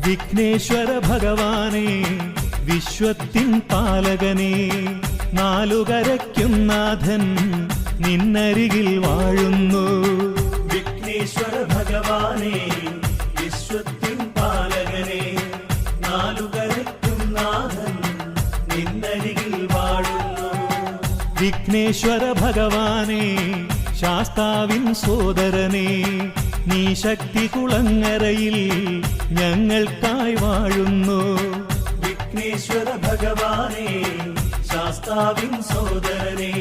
വിഘ്നേശ്വര ഭഗവാനെ വിശ്വത്തിൻ പാലകനെ നാലുകരയ്ക്കും നാഥൻ നിന്നരികിൽ വാഴുന്നു. വിഘ്നേശ്വര ഭഗവാനെ വിശ്വത്തിൻ പാലകനെ നാലുകരയ്ക്കും നാഥൻ നിന്നരികിൽ വാഴുന്നു. വിഘ്നേശ്വര ഭഗവാനെ ശാസ്താവിൻ സോദരനെ നീ ശക്തി കുളങ്ങരയിൽ ഞങ്ങൾക്കായി വാഴുന്നു. വിഘ്നേശ്വര ഭഗവാനെ ശാസ്താവിൻ സോദരനെ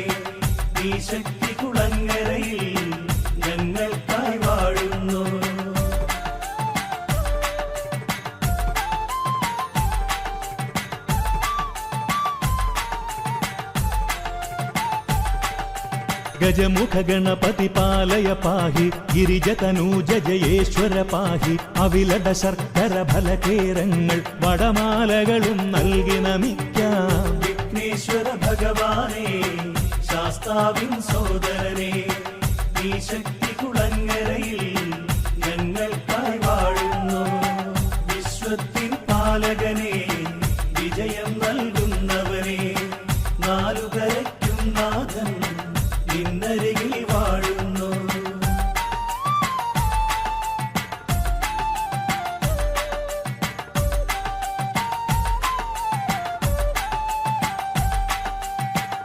നീ ശക്തി കുളങ്ങരയിൽ ഞങ്ങൾക്കായി വാഴുന്നു. ഗജമുഖ ഗണപതി പാലയ പാഹി ഗിരിജതനൂജ ജയേശ്വര പാഹി അവിലട ശർക്കര ഫലകേരങ്ങൾ വടമാലകളും നൽകി നമിക്കാം. വിഘ്നേശ്വര ഭഗവാനെ ശാസ്താവിൻ സോദരനെ നീ ശക്തി കുളങ്ങരയിൽ ഞങ്ങൾക്കായി വാഴുന്നു. വിശ്വത്തിൻ പാലകനെ വിജയം നൽകുന്നവനെ നാലുകരയ്ക്കും നാഥൻ നിന്നരികിൽ വാഴുന്നു.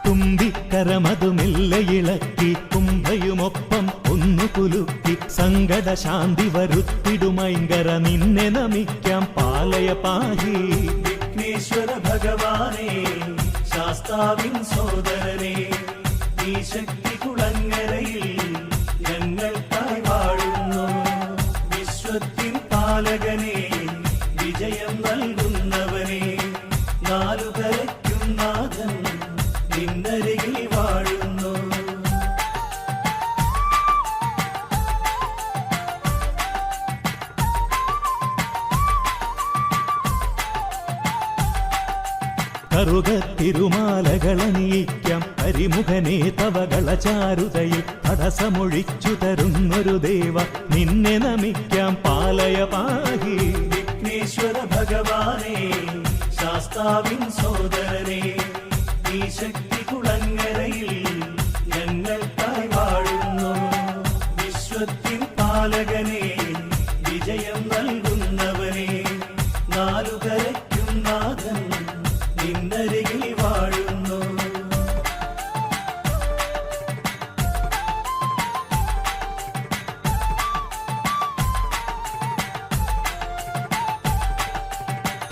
തുമ്പിക്കരമതു മെല്ലെ ഇളക്കി കുംഭയുമൊപ്പം ഒന്നു കുലുക്കി സങ്കട ശാന്തി വരുത്തിടുമൈങ്കര നിന്നെ നമിക്കാം പാലയ പാഹി. വിഘ്നേശ്വര ഭഗവാനെ ശാസ്താവിൻ സോദരനെ നീ ശക്തി കുളങ്ങരയിൽ ഞങ്ങൾക്കായി വാഴുന്നു. വിശ്വത്തിൻ പാലകനെ വിജയം നൽകുന്നവനെ നാലുകരയ്ക്കും നാഥൻ നിന്നരികിൽ വാഴുന്നു. കറുകത്തിരുമാലകളണിയിക്കാം കരിമുഖനെ തവകള ചാരുതയിൽ തടസ്സമൊഴിച്ചു തരുന്നൊരു ദേവ നിന്നെ നമിക്കാം പാലയ പാഹി. വിഘ്നേശ്വര ഭഗവാനെ ശാസ്താവിൻ സോദരനെ നീ ശക്തി കുളങ്ങരയിൽ ഞങ്ങൾക്കായി വാഴുന്നു. വിശ്വത്തിൻ പാലകനെ വിജയം നൽകുന്നവനെ നാലുകരയ്ക്കും നാഥൻ നിന്നരികിൽ വാഴുന്നു.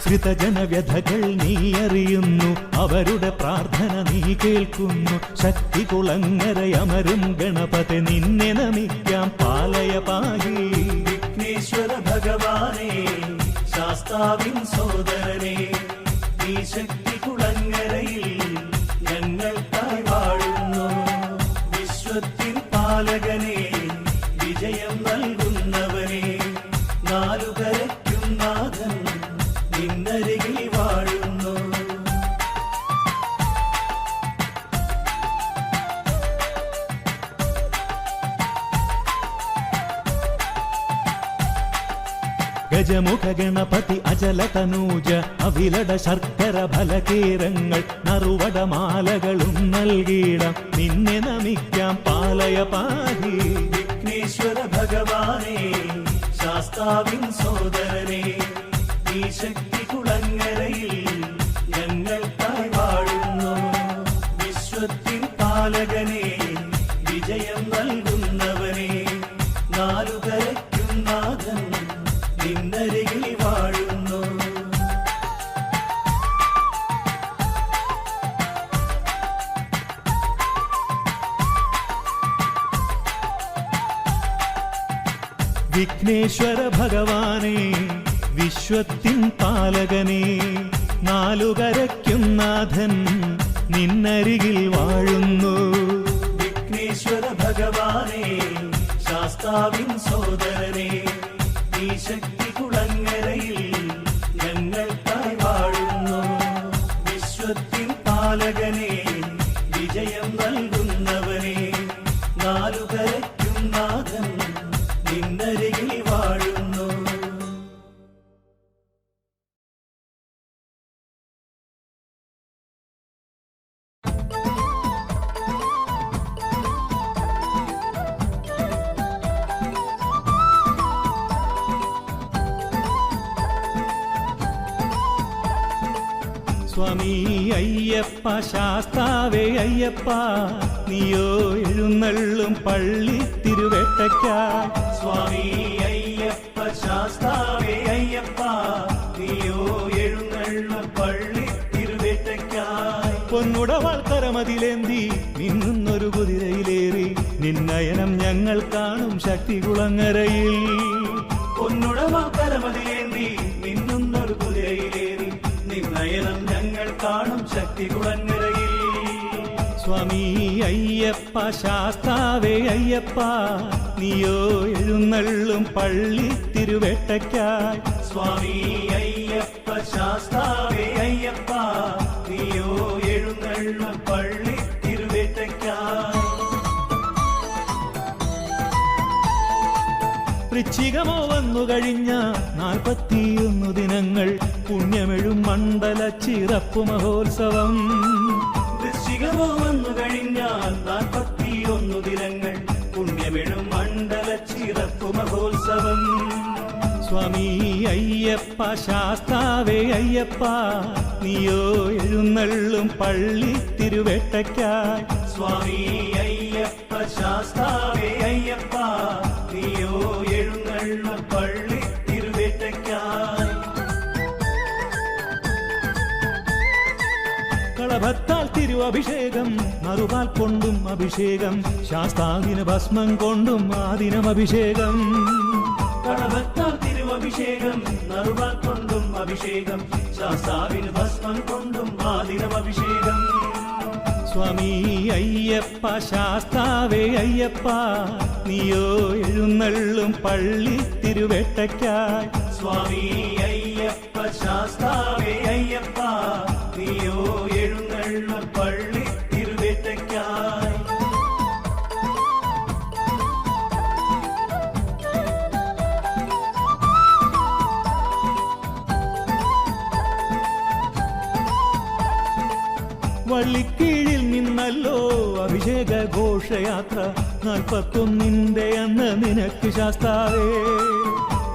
ശ്രിതജനവ്യഥകൾ നീ അറിയുന്നു, അവരുടെ പ്രാർത്ഥന നീ കേൾക്കുന്നു. ശക്തി കുളങ്ങരയമരും ഗണപതി നിന്നെ നമിക്കാം പാലയ പാഹി. വിഘ്നേശ്വര ഭഗവാനെ ശാസ്താവിൻ സോദരനെ നീ ശക്തി കുളങ്ങരയിൽ ഞങ്ങൾക്കായി വാഴുന്നു. വിശ്വത്തിൻ പാലകനെ വിജയം നൽകുന്നവനെ നാലുകരയ്ക്കും നാഥൻ നിന്നരികിൽ വാഴുന്നു. ഗജമുഖ ഗണപതി അചല തനൂജ അവിലട ശർക്കര ഫലകേരങ്ങൾ നറുവടമാലകളും നൽകിയിടാം നിന്നെ നമിക്കാം പാലയ പാഹി. വിഘ്നേശ്വര ഭഗവാനെ ശാസ്താവിൻ സോദരനെ നീ ശക്തി കുളങ്ങരയിൽ ഞങ്ങൾക്കായി വാഴുന്നു. വിശ്വത്തിൻ പാലകനെ വിജയം നൽകുന്നവനെ നാലുകരയ്ക്കും നാഥൻ നിന്നരികിൽ വാഴുന്നു. വിഘ്നേശ്വര ഭഗവാനെ വിശ്വത്തിൻ പാലകനെ നാലുകരയ്ക്കും നാഥൻ നിന്നരികിൽ വാഴുന്നു. വിഘ്നേശ്വര ഭഗവാനെ ശാസ്താവിൻ സോദരനെ നീ ശക്തി കുളങ്ങരയിൽ ഞങ്ങൾക്കായി വാഴുന്നു. വിശ്വത്തിൻ പാലകനെ വിജയം നൽകുന്നവനെ നാലുകരയ്ക്കും നാഥൻ നിന്നരികിൽ വാഴുന്നു. സ്വാമി അയ്യപ്പ ശാസ്താവേ അയ്യപ്പ നീയോ എഴുന്നള്ളും പള്ളി തിരുവേട്ടയ്ക്കായി സ്വാമി അയ്യപ്പ ശാസ്താവേ അയ്യപ്പ നീയോ എഴുന്നള്ളും പള്ളി തിരുവേട്ടയ്ക്കായി പൊന്നുടവാൾ കരമതിലേന്തി നിന്നൊരു കുതിരയിലേറി നിന്നയനം ഞങ്ങൾ കാണും ശക്തികുളങ്ങരയിൽ പൊന്നുടവാൾ കരമതിലേന്തി നിന്നൊരു കുതിരയിലേറി നിന്നയനം ഞങ്ങൾ കാണും ശക്തികുളങ്ങരയിൽ സ്വാമി അയ്യപ്പ ശാസ്താവേ അയ്യപ്പ നീയോ എഴുന്നള്ളും പള്ളി തിരുവേട്ടയ്ക്കായി സ്വാമി അയ്യപ്പ ശാസ്താവേ അയ്യപ്പ നീയോ എഴുന്നള്ളും പള്ളി തിരുവേട്ടയ്ക്കായി വൃശ്ചികമോ വന്നു കഴിഞ്ഞ 41 ദിനങ്ങൾ പുണ്യമെഴും മണ്ഡല ചിറപ്പു മഹോത്സവം വൃശ്ചികമോ വന്നു കഴിഞ്ഞാൽ 41 ദിനങ്ങൾ പുണ്യമെഴും മണ്ഡല ചിറപ്പു മഹോത്സവം സ്വാമി അയ്യപ്പ ശാസ്താവേ അയ്യപ്പ നീയോ എഴുന്നള്ളും പള്ളി തിരുവേട്ടയ്ക്കായി സ്വാമി അയ്യപ്പ ശാസ്താവേ അയ്യപ്പ നീയോ എഴുന്നള്ളും പള്ളി തിരുവേട്ടയ്ക്കായി കളഭത്താൽ തിരുവഭിഷേകം മറുപാൽ കൊണ്ടും അഭിഷേകം ശാസ്താവിന് ഭസ്മം കൊണ്ടും ആദിനം അഭിഷേകം കളഭത്താൽ തിരുവഭിഷേകം നറുവാൽ കൊണ്ടും അഭിഷേകം ശാസ്താവിന് ഭസ്മം കൊണ്ടും ആദിനം അഭിഷേകം സ്വാമി അയ്യപ്പ ശാസ്താവേ അയ്യപ്പ നീയോ എഴുന്നള്ളും പള്ളി തിരുവേട്ടയ്ക്കായി സ്വാമി അയ്യപ്പ ശാസ്താവേ അയ്യപ്പ നീയോ എഴുന്നള്ളും പള്ളി തിരുവേട്ടയ്ക്കായി വള്ളിക്കീഴിൽ നിന്നല്ലോ അഭിഷേക ഘോഷയാത്ര 41 അന്ന് നിനക്ക് ശാസ്താവേ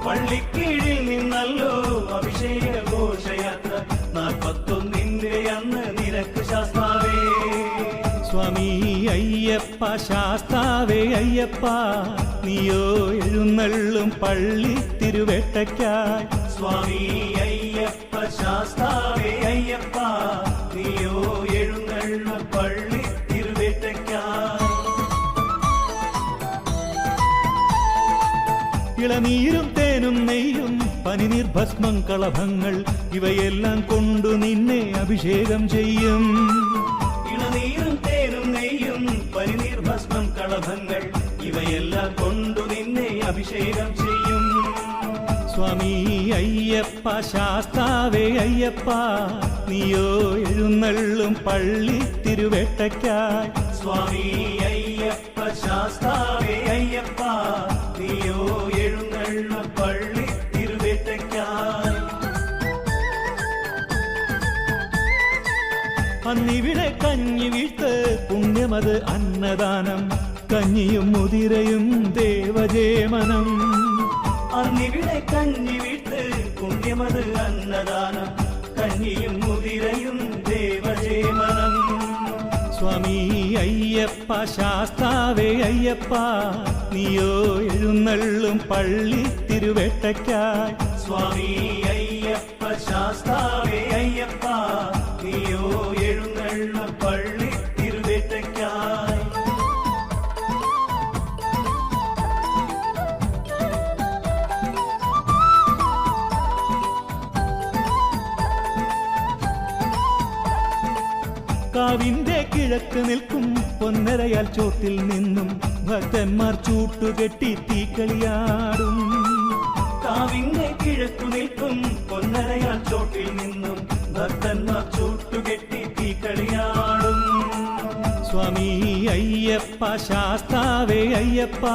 പള്ളിക്കീഴിൽ നിന്നല്ലോ അഭിഷേക ഘോഷയാത്ര 41 അന്ന് നിനക്ക് ശാസ്താവേ സ്വാമി അയ്യപ്പ ശാസ്താവേ അയ്യപ്പ നീയോ എഴുന്നള്ളും പള്ളി തിരുവേട്ടയ്ക്കായി സ്വാമി അയ്യപ്പ ശാസ്താവേ അയ്യപ്പ നീയോ എഴുന്നള്ളും പള്ളി തിരുവേട്ടയ്ക്കായി ഇളനീരും തേനും നെയ്യും പനിനീർ ഭസ്മം കളഭങ്ങൾ ഇവയെല്ലാം കൊണ്ടു നിന്നെ അഭിഷേകം ചെയ്യും ഇളനീരും തേനും നെയ്യും പനിനീർ ഭസ്മം കളഭങ്ങൾ ഇവയെല്ലാം കൊണ്ടു നിന്നെ അഭിഷേകം ചെയ്യും സ്വാമി അയ്യപ്പ ശാസ്താവേ അയ്യപ്പ നീയോ എഴുന്നള്ളും പള്ളി തിരുവേട്ടയ്ക്കായി സ്വാമി അയ്യപ്പ ശാസ്താവേ അയ്യപ്പ നീയോ എഴുന്നള്ളും പള്ളി തിരുവേട്ടയ്ക്കായി അന്നിവിടെ കഞ്ഞി വീഴ്ത്ത് പുണ്യമത് അന്നദാനം കഞ്ഞിയും മുതിരയും ദേവജേമനം അന്നിവിടെ കഞ്ഞി വീട്ട് പുണ്യമത് അന്നദാനം കഞ്ഞിയും മുതിരയും ദേവജേമനം സ്വാമി അയ്യപ്പ ശാസ്താവേ അയ്യപ്പ നീയോ എഴുന്നള്ളും പള്ളി തിരുവേട്ടയ്ക്കായി സ്വാമി അയ്യപ്പ ശാസ്താവേ അയ്യപ്പ നീയോ എഴുന്നള്ളും പള്ളി തിരുവേട്ടയ്ക്കായി കാവിന്റെ കിഴക്ക് നിൽക്കും പൊന്നരയാൽ ചോട്ടിൽ നിന്നും ഭക്തന്മാർ ചൂട്ടുകെട്ടി തീക്കളിയാടും കാവിന്റെ കിഴക്കു നിൽക്കും പൊന്നരയാൽ ചോട്ടിൽ നിന്നും ഭക്തന്മാർ ചൂട്ടുകെട്ടി തീക്കളിയാടും സ്വാമി അയ്യപ്പ ശാസ്താവേ അയ്യപ്പ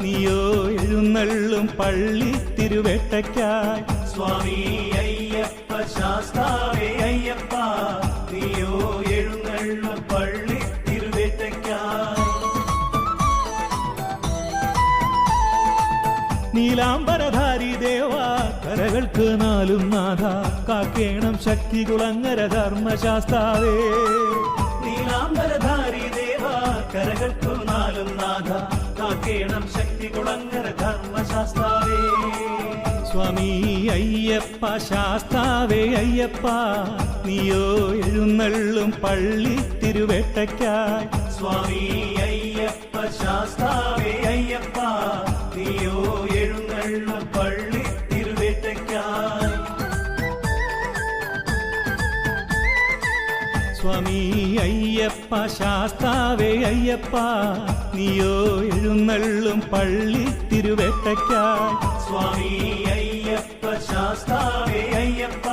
നീയോ എഴുന്നള്ളും പള്ളി തിരുവേട്ടയ്ക്കായി സ്വാമി അയ്യപ്പ ശാസ്താവേ അയ്യപ്പ നീയോ എഴുന്നള്ളും പള്ളി തിരുവേട്ടയ്ക്കായി നീലാംബരധാരി ദേവ കരകൾ കരകൾക്ക് നാലും നാഥ കാക്കേണം ശക്തികുളങ്ങര ധർമ്മശാസ്താവേ. നീലാംബരധാരി ദേവ കരകൾക്കു നാലും നാഥ കാക്കേണം ശക്തികുളങ്ങര ധർമ്മശാസ്താവേ. സ്വാമി അയ്യപ്പ ശാസ്താവേ അയ്യപ്പ നീയോ എഴുന്നള്ളും പള്ളി തിരുവേട്ടയ്ക്കായി. സ്വാമി അയ്യപ്പ ശാസ്താവേ അയ്യപ്പ നീയോ എഴുന്നള്ളും പള്ളി തിരുവേട്ടയ്ക്കായി. സ്വാമി അയ്യപ്പ ശാസ്താവേ അയ്യപ്പ നീയോ എഴുന്നള്ളും പള്ളി തിരുവേട്ടയ്ക്കായി. സ്വാമി അയ്യപ്പ ശാസ്താവേ അയ്യപ്പ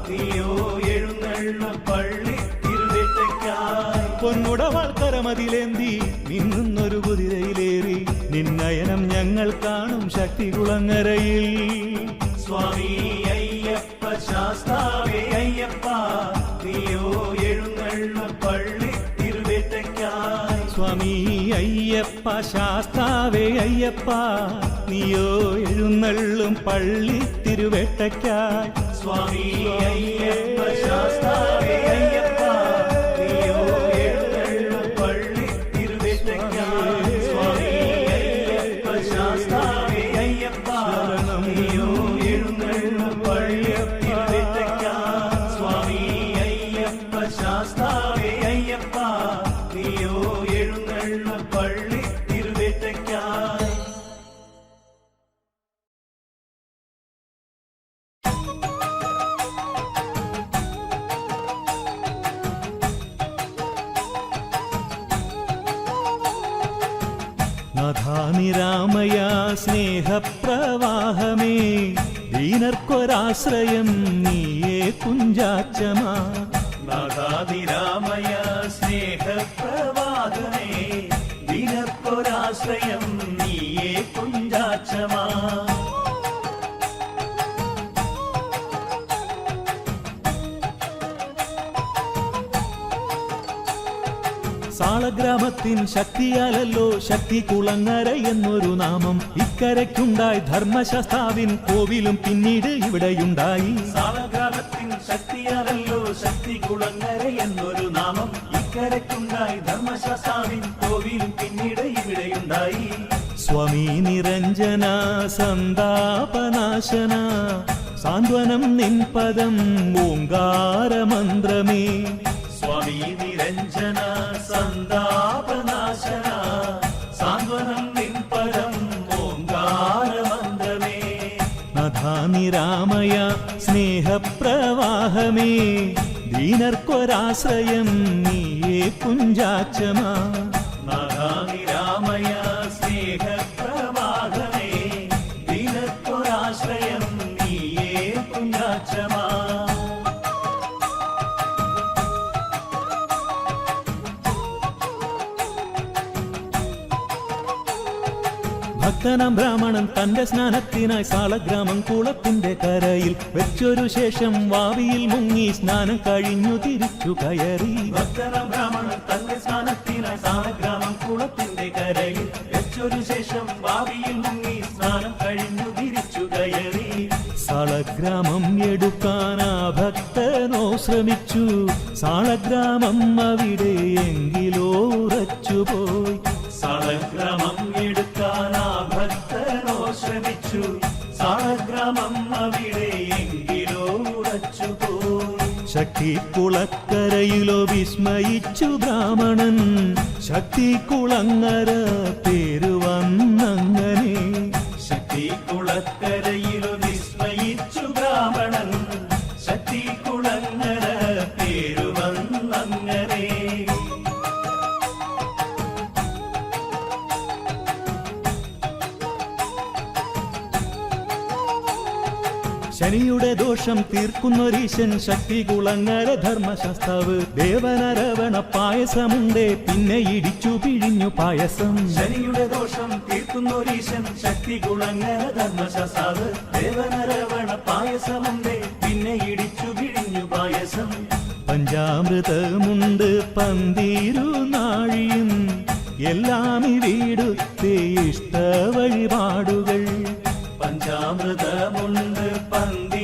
നീയോ എഴുന്നള്ളും പള്ളി തിരുവേട്ടയ്ക്കായി. പൊന്നുടവാൾ കരമതിലേന്തി നിന്നൊരു കുതിരയിലേറി നിന്നയനം ഞങ്ങൾ കാണും ശക്തികുളങ്ങരയിൽ. സ്വാമി അയ്യപ്പ ശാസ്താവേ അയ്യപ്പ നീയോ എഴുന്നള്ളും പള്ളി തിരുവേട്ടയ്ക്കായി. സ്വാമി അയ്യപ്പ ശാസ്താവേ അയ്യപ്പ നീയോ എഴുന്നള്ളും പള്ളി തിരുവേട്ടയ്ക്കായി. സ്വാമി അയ്യപ്പ ശാസ്താവേ അയ്യപ്പ നീയോ എഴുന്നള്ളും പള്ളി തിരുവേട്ടയ്ക്കായി. സ്വാമി അയ്യപ്പ ശാസ്താവേ അയ്യപ്പ നീയോ എഴുന്നള്ളും പള്ളി തിരുവേട്ടയ്ക്കായി. സ്വാമി അയ്യപ്പ ശാസ്താവേ അയ്യപ്പ നീയോ എഴുന്നള്ളും പള്ളി തിരുവേട്ടയ്ക്കായി. നാഥാനിരാമയ സ്നേഹപ്രവാഹമേ ദീനർക്കൊരാശ്രയം നീയേ കുഞ്ചാച്ചമാ. നാഥാതിരാമയ സ്നേഹപ്രവാഹമേ ദിനക്കൊരാശ്രയം നീയേ കുഞ്ചാച്ചമാ. സാളഗ്രാമത്തിൻ ശക്തിയാലല്ലോ ശക്തികുളങ്ങര എന്നൊരു നാമം ഇക്കരയ്ക്കുണ്ടായി. ധർമ്മശാസ്താവിൻ കോവിലും പിന്നീട് ഇവിടെയുണ്ടായി. സാളഗ്രാമത്തിൻ ശക്തിയാലല്ലോ ശക്തികുളങ്ങര എന്നൊരു നാമം ഇക്കരയ്ക്കുണ്ടായി. ധർമ്മശാസ്താവിൻ കോവിലും പിന്നീട് ഇവിടെയുണ്ടായി. സ്വാമി നിരഞ്ജന സന്താപനാശന സാന്ത്വനം നിൻ പദം ഓങ്കാരമന്ത്രമേ. സ്വാമി നിരഞ്ജന സന്താപനാശന സാന്ത്വനം നിൻ പരം ഓങ്കാരമന്ത്രമേ. നാഥാനിരാമയ സ്നേഹപ്രവാഹമേ ദീനർക്കൊരാശ്രയം നീയേ കുഞ്ചാച്ചമാ. നാഥാനിരാമയ സ്നേഹപ്രവാഹമേ ദിനക്കൊരാശ്രയം നീയേ കുഞ്ചാച്ചമാ. ഭക്തനാം ബ്രാഹ്മണൻ തന്റെ സ്നാനത്തിനായി സാളഗ്രാമം കുളത്തിന്റെ കരയിൽ വെച്ചൊരു ശേഷം വാവിയിൽ മുങ്ങി സ്നാനം കഴിഞ്ഞു തിരിച്ചു കയറി. ഭക്തനാം ബ്രാഹ്മണൻ തന്റെ സ്നാനത്തിനായി സാളഗ്രാമം കുളത്തിന്റെ കരയിൽ വെച്ചൊരു ശേഷം ഭാവിയിൽ മുങ്ങി സ്നാനം കഴിഞ്ഞു തിരിച്ചു കയറി. സാളഗ്രാമം എടുക്കാനാ ഭക്തനോ ശ്രമിച്ചു. സാളഗ്രാമം അവിടെ എങ്കിലോ ഉറച്ചുപോയി. സാളഗ്രാമം എടുക്കാനാ ഭക്തനോ ശ്രമിച്ചു. സാളഗ്രാമം അവിടെ എങ്കിലോ ഉറച്ചുപോയി. ശക്തികുളക്കരയിലോ വിസ്മയിച്ചു ബ്രാഹ്മണൻ. ശക്തികുളങ്ങര പേരു വന്നങ്ങനെ. ശക്തികുളക്കരയിലോ വിസ്മയിച്ചു ബ്രാഹ്മണൻ. ശക്തികുളങ്ങര പേരു വന്നങ്ങനെ. ശനിയുടെ ദോഷം തീർക്കുന്നൊരീശൻ ശക്തികുളങ്ങര ധർമ്മശാസ്താവ്. ദേവനരവണ പായസമുണ്ടേ പിന്നെ ഇടിച്ചു പിഴിഞ്ഞു പായസം. ശനിയുടെ ദോഷം തീർക്കുന്നൊരീശൻ ശക്തികുളങ്ങര ധർമ്മശാസ്താവ്. ദേവനരവണ പായസമുണ്ടേ പിന്നെ ഇടിച്ചു പിഴിഞ്ഞു പായസം. പഞ്ചാമൃതമുണ്ട് പന്തീരുനാഴിയും എല്ലാം ഇവിടുത്തെ ഇഷ്ട വഴിപാടുകൾ. പഞ്ചാമൃതമുണ്ട് പന്തി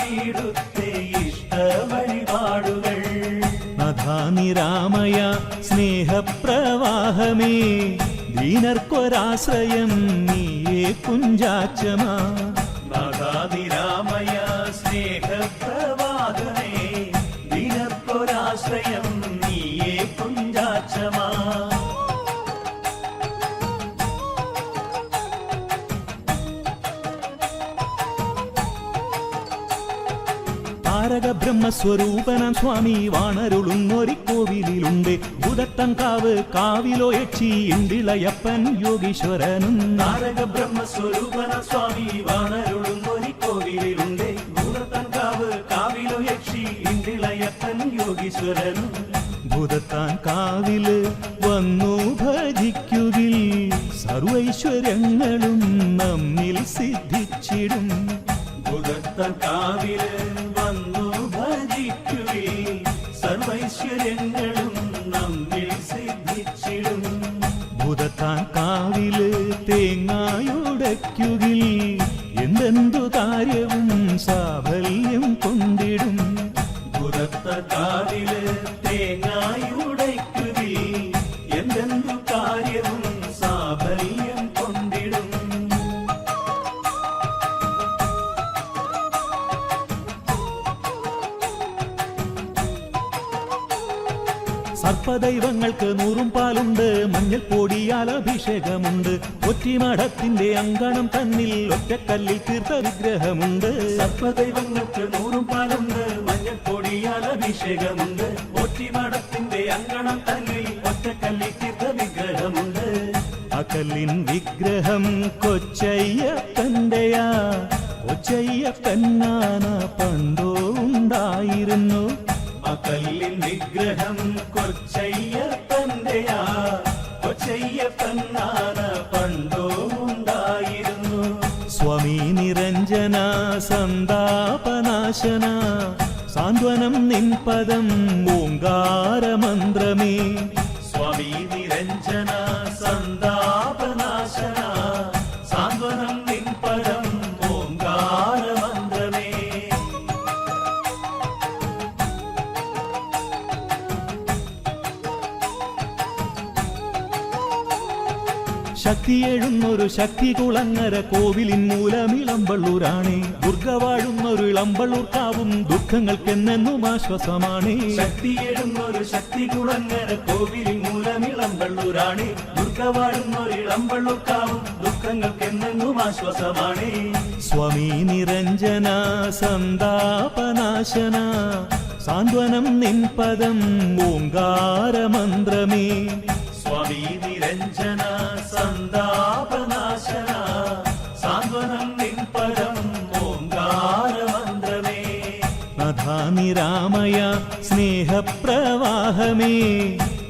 വീടുത്തെ ഇഷ്ട വഴിപാടുകൾ. നാഥാനിരാമയ സ്നേഹപ്രവാഹമേ, ദീനർക്കൊരാശ്രയം നീയേ കുഞ്ചാച്ചമാ. നാഥാനിരാമയ സ്നേഹപ്രവാഹമേ, ദീനർക്കൊരാശ്രയം നീയേ കുഞ്ചാച്ചമാ. താരക ബ്രഹ്മസ്വരൂപനാം സ്വാമി വാണരുളുന്നൊരിക്കോവിലുണ്ട്. ഭൂതട്ടൻകാവ് കാവിലോ യക്ഷി ഇണ്ടിളയപ്പൻ യോഗീശ്വരനും. താരക ബ്രഹ്മസ്വരൂപന സ്വാമി വാണരുളുന്നൊരിക്കോവിലുണ്ട്. ഭൂതട്ടൻകാവ് കാവിലോ യക്ഷി ഇണ്ടിളയപ്പൻ യോഗീശ്വരനും. ഭൂതത്താൻ കാവില് വന്നു ഭജിക്കുകിൽ സർവൈശ്വര്യങ്ങളും നമ്മിൽ സിദ്ധിച്ചിടും. ഭൂതത്താൻ കാവില് വന്നു ഭജിക്കുകിൽ സർവൈശ്വര്യങ്ങളും നമ്മിൽ സിദ്ധിച്ചിടും. ഭൂതത്താൻ കാവില് തേങ്ങായുടയ്ക്കുകിൽ എന്തെന്തു കാര്യവും സാഫല്യം കൊണ്ടിടും. ഭൂതത്താൻ കാവില് തേങ്ങായുടയ്ക്കുകിൽ എന്തെന്തു കാര്യവും സാഫല്യം കൊണ്ടിടും. സർപ്പദൈവങ്ങൾക്ക് 100 പാലുണ്ട്, മഞ്ഞൾ പൊടിയാൽ അഭിഷേകമുണ്ട്. ഒറ്റിമഠത്തിന്റെ അങ്കണം തന്നിൽ ഒറ്റക്കല്ലിൽ തീർത്ത വിഗ്രഹമുണ്ട്. സർപ്പദൈവങ്ങൾക്ക് 100 പാലുണ്ട്, മഞ്ഞൾ പൊടിയാൽ അഭിഷേകമുണ്ട്. ഒറ്റിമഠത്തിന്റെ അങ്കണം തന്നിൽ ഒറ്റക്കല്ലിൽ തീർത്ത വിഗ്രഹമുണ്ട്. ആ കല്ലിൻ വിഗ്രഹം കൊച്ചയ്യപ്പന്റെയാ. കൊച്ചയ്യപ്പന്നാന പണ്ടോ ഉണ്ടായിരുന്നു. ആ കല്ലിൻ വിഗ്രഹം കൊച്ചയ്യപ്പന്റെയാ. കൊച്ചയ്യപ്പനാന പണ്ടോ ഉണ്ടായിരുന്നു. സ്വാമി നിരഞ്ജന സന്താപനാശന, സാന്ത്വനം നിൻ പദം ഓങ്കാരമന്ത്രമേ. സ്വാമി നിരഞ്ജന സന്താപനാശന, സാന്ത്വനം നിൻ പദം ഓങ്കാരമന്ത്രമേ. ശക്തിയെഴുന്നൊരു ശക്തി കുളങ്ങര കോവിലിൻ മൂലമിളമ്പള്ളൂരാണേ. ദുർഗ വാഴുന്നൊരു ഇളമ്പള്ളൂർക്കാവും ദുഃഖങ്ങൾക്കെന്നെന്നും ആശ്വാസമാണേ. ശക്തിയെഴുന്നൊരു ശക്തി കുളങ്ങര കോവിലിൻ മൂലമിളമ്പള്ളൂരാണേ. ദുർഗവാടുന്നൊരു ഇളമ്പള്ളൂർക്കാവും ദുഃഖങ്ങൾക്കെന്നെന്നും ആശ്വാസമാണേ. സ്വാമി നിരഞ്ജന സന്താപനാശന, സാന്ത്വനം നിൻ പദം ഓങ്കാരമന്ത്രമേ. സ്വാമി നിരഞ്ജന സന്താപനാശന, സാന്ത്വനം നിൻ പദം ഓങ്കാരമന്ത്രമേ. നാഥാനിരാമയ സ്നേഹപ്രവാഹമേ,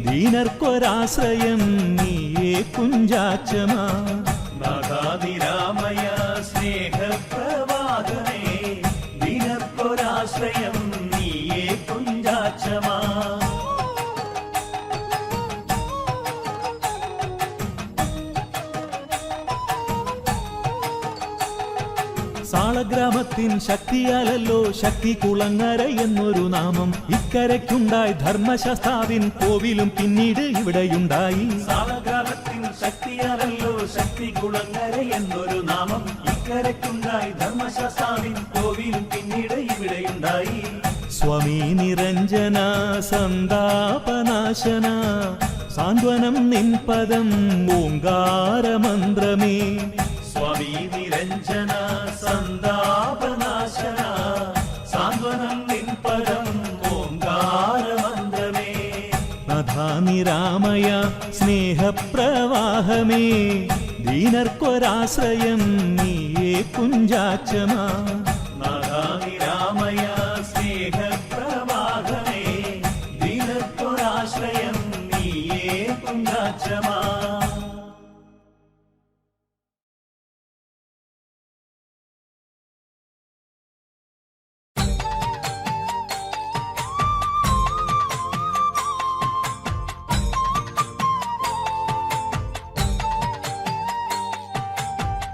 ദീനർക്കൊരാശ്രയം നീയേ കുഞ്ചാച്ചമാ. നാഥാനിരാമയ സ്നേഹപ്രവാഹമേ, ദീനർക്കൊരാശ്രയം നീയേ കുഞ്ചാച്ചമാ. സാളഗ്രാമത്തിൻ ശക്തിയാലല്ലോ ശക്തി കുളങ്ങര എന്നൊരു നാമം. ഇക്കരയ്ക്കുണ്ടായി ധർമ്മശാസ്താവിൻ കോവിലും പിന്നീട് ഇവിടെയുണ്ടായി. സാളഗ്രാമത്തിൻ ശക്തിയാലല്ലോ ശക്തി കുളങ്ങര എന്നൊരു നാമം. ഇക്കരയ്ക്കുണ്ടായി ധർമ്മശാസ്താവിൻ കോവിലും പിന്നീട് ഇവിടെയുണ്ടായി. സ്വാമി നിരഞ്ജന സന്താപനാശന, സാന്ത്വനം നിൻ പദം ഓങ്കാരമന്ത്രമേ. സ്വാമി നിരഞ്ജന സന്താപനാശന, സാന്ത്വനം നിൻ പദം ഓങ്കാരമന്ത്രമേ. നാഥാനിരാമയ സ്നേഹപ്രവാഹമേ, ദീനർക്കൊരാശ്രയം നീയേ കുഞ്ചാച്ചമാ. നാഥാനിരാമയ സ്നേഹപ്രവാഹമേ, ദീനർക്കൊരാശ്രയം നീയേ കുഞ്ചാച്ചമാ.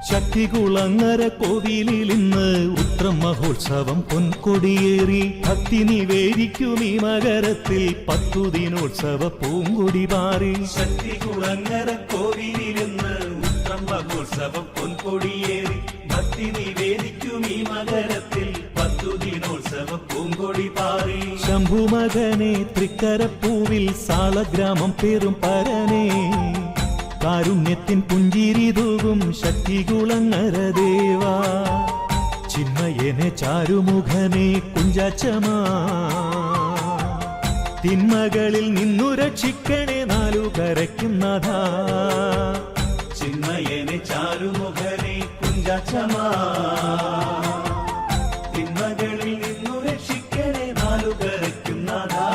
ശക്തികുളങ്ങര കോവിലിൽ ഇന്ന് നക്ഷത്രം മഹോത്സവം പൊൻകൊടിയേറി ഭക്തി നിവേദിക്കും ഈ മകരത്തിൽ 10 ദിനോത്സവ പൂങ്കൊടി പാറി ശക്തികുളങ്ങര കോവിലിരുന്ന് ഉത്രം മഹോത്സവം പൊൻകൊടിയേറി ഭക്തി നിവേദിക്കും ഈ മകരത്തിൽ 10 ദിനോത്സവ പൂങ്കൊടി പാറി ശംഭുമകനെ തൃക്കരപ്പൂവിൽ സാളഗ്രാമം പേറും പരനേ കാരുണ്യത്തിൻ പുഞ്ചിരി തൂകും ശക്തികുളങ്ങര ദേവാ ചിന്മയനെ ചാരുമുഖനെ കുഞ്ചാച്ചമാ തിന്മകളിൽ നിന്നു രക്ഷിക്കണേ നാലു കരയ്ക്കും നാഥാ ചിന്മയനെ ചാരുമുഖനെ കുഞ്ചാച്ചമാ തിന്മകളിൽ നിന്നു രക്ഷിക്കണേ നാലു കരയ്ക്കും നാഥാ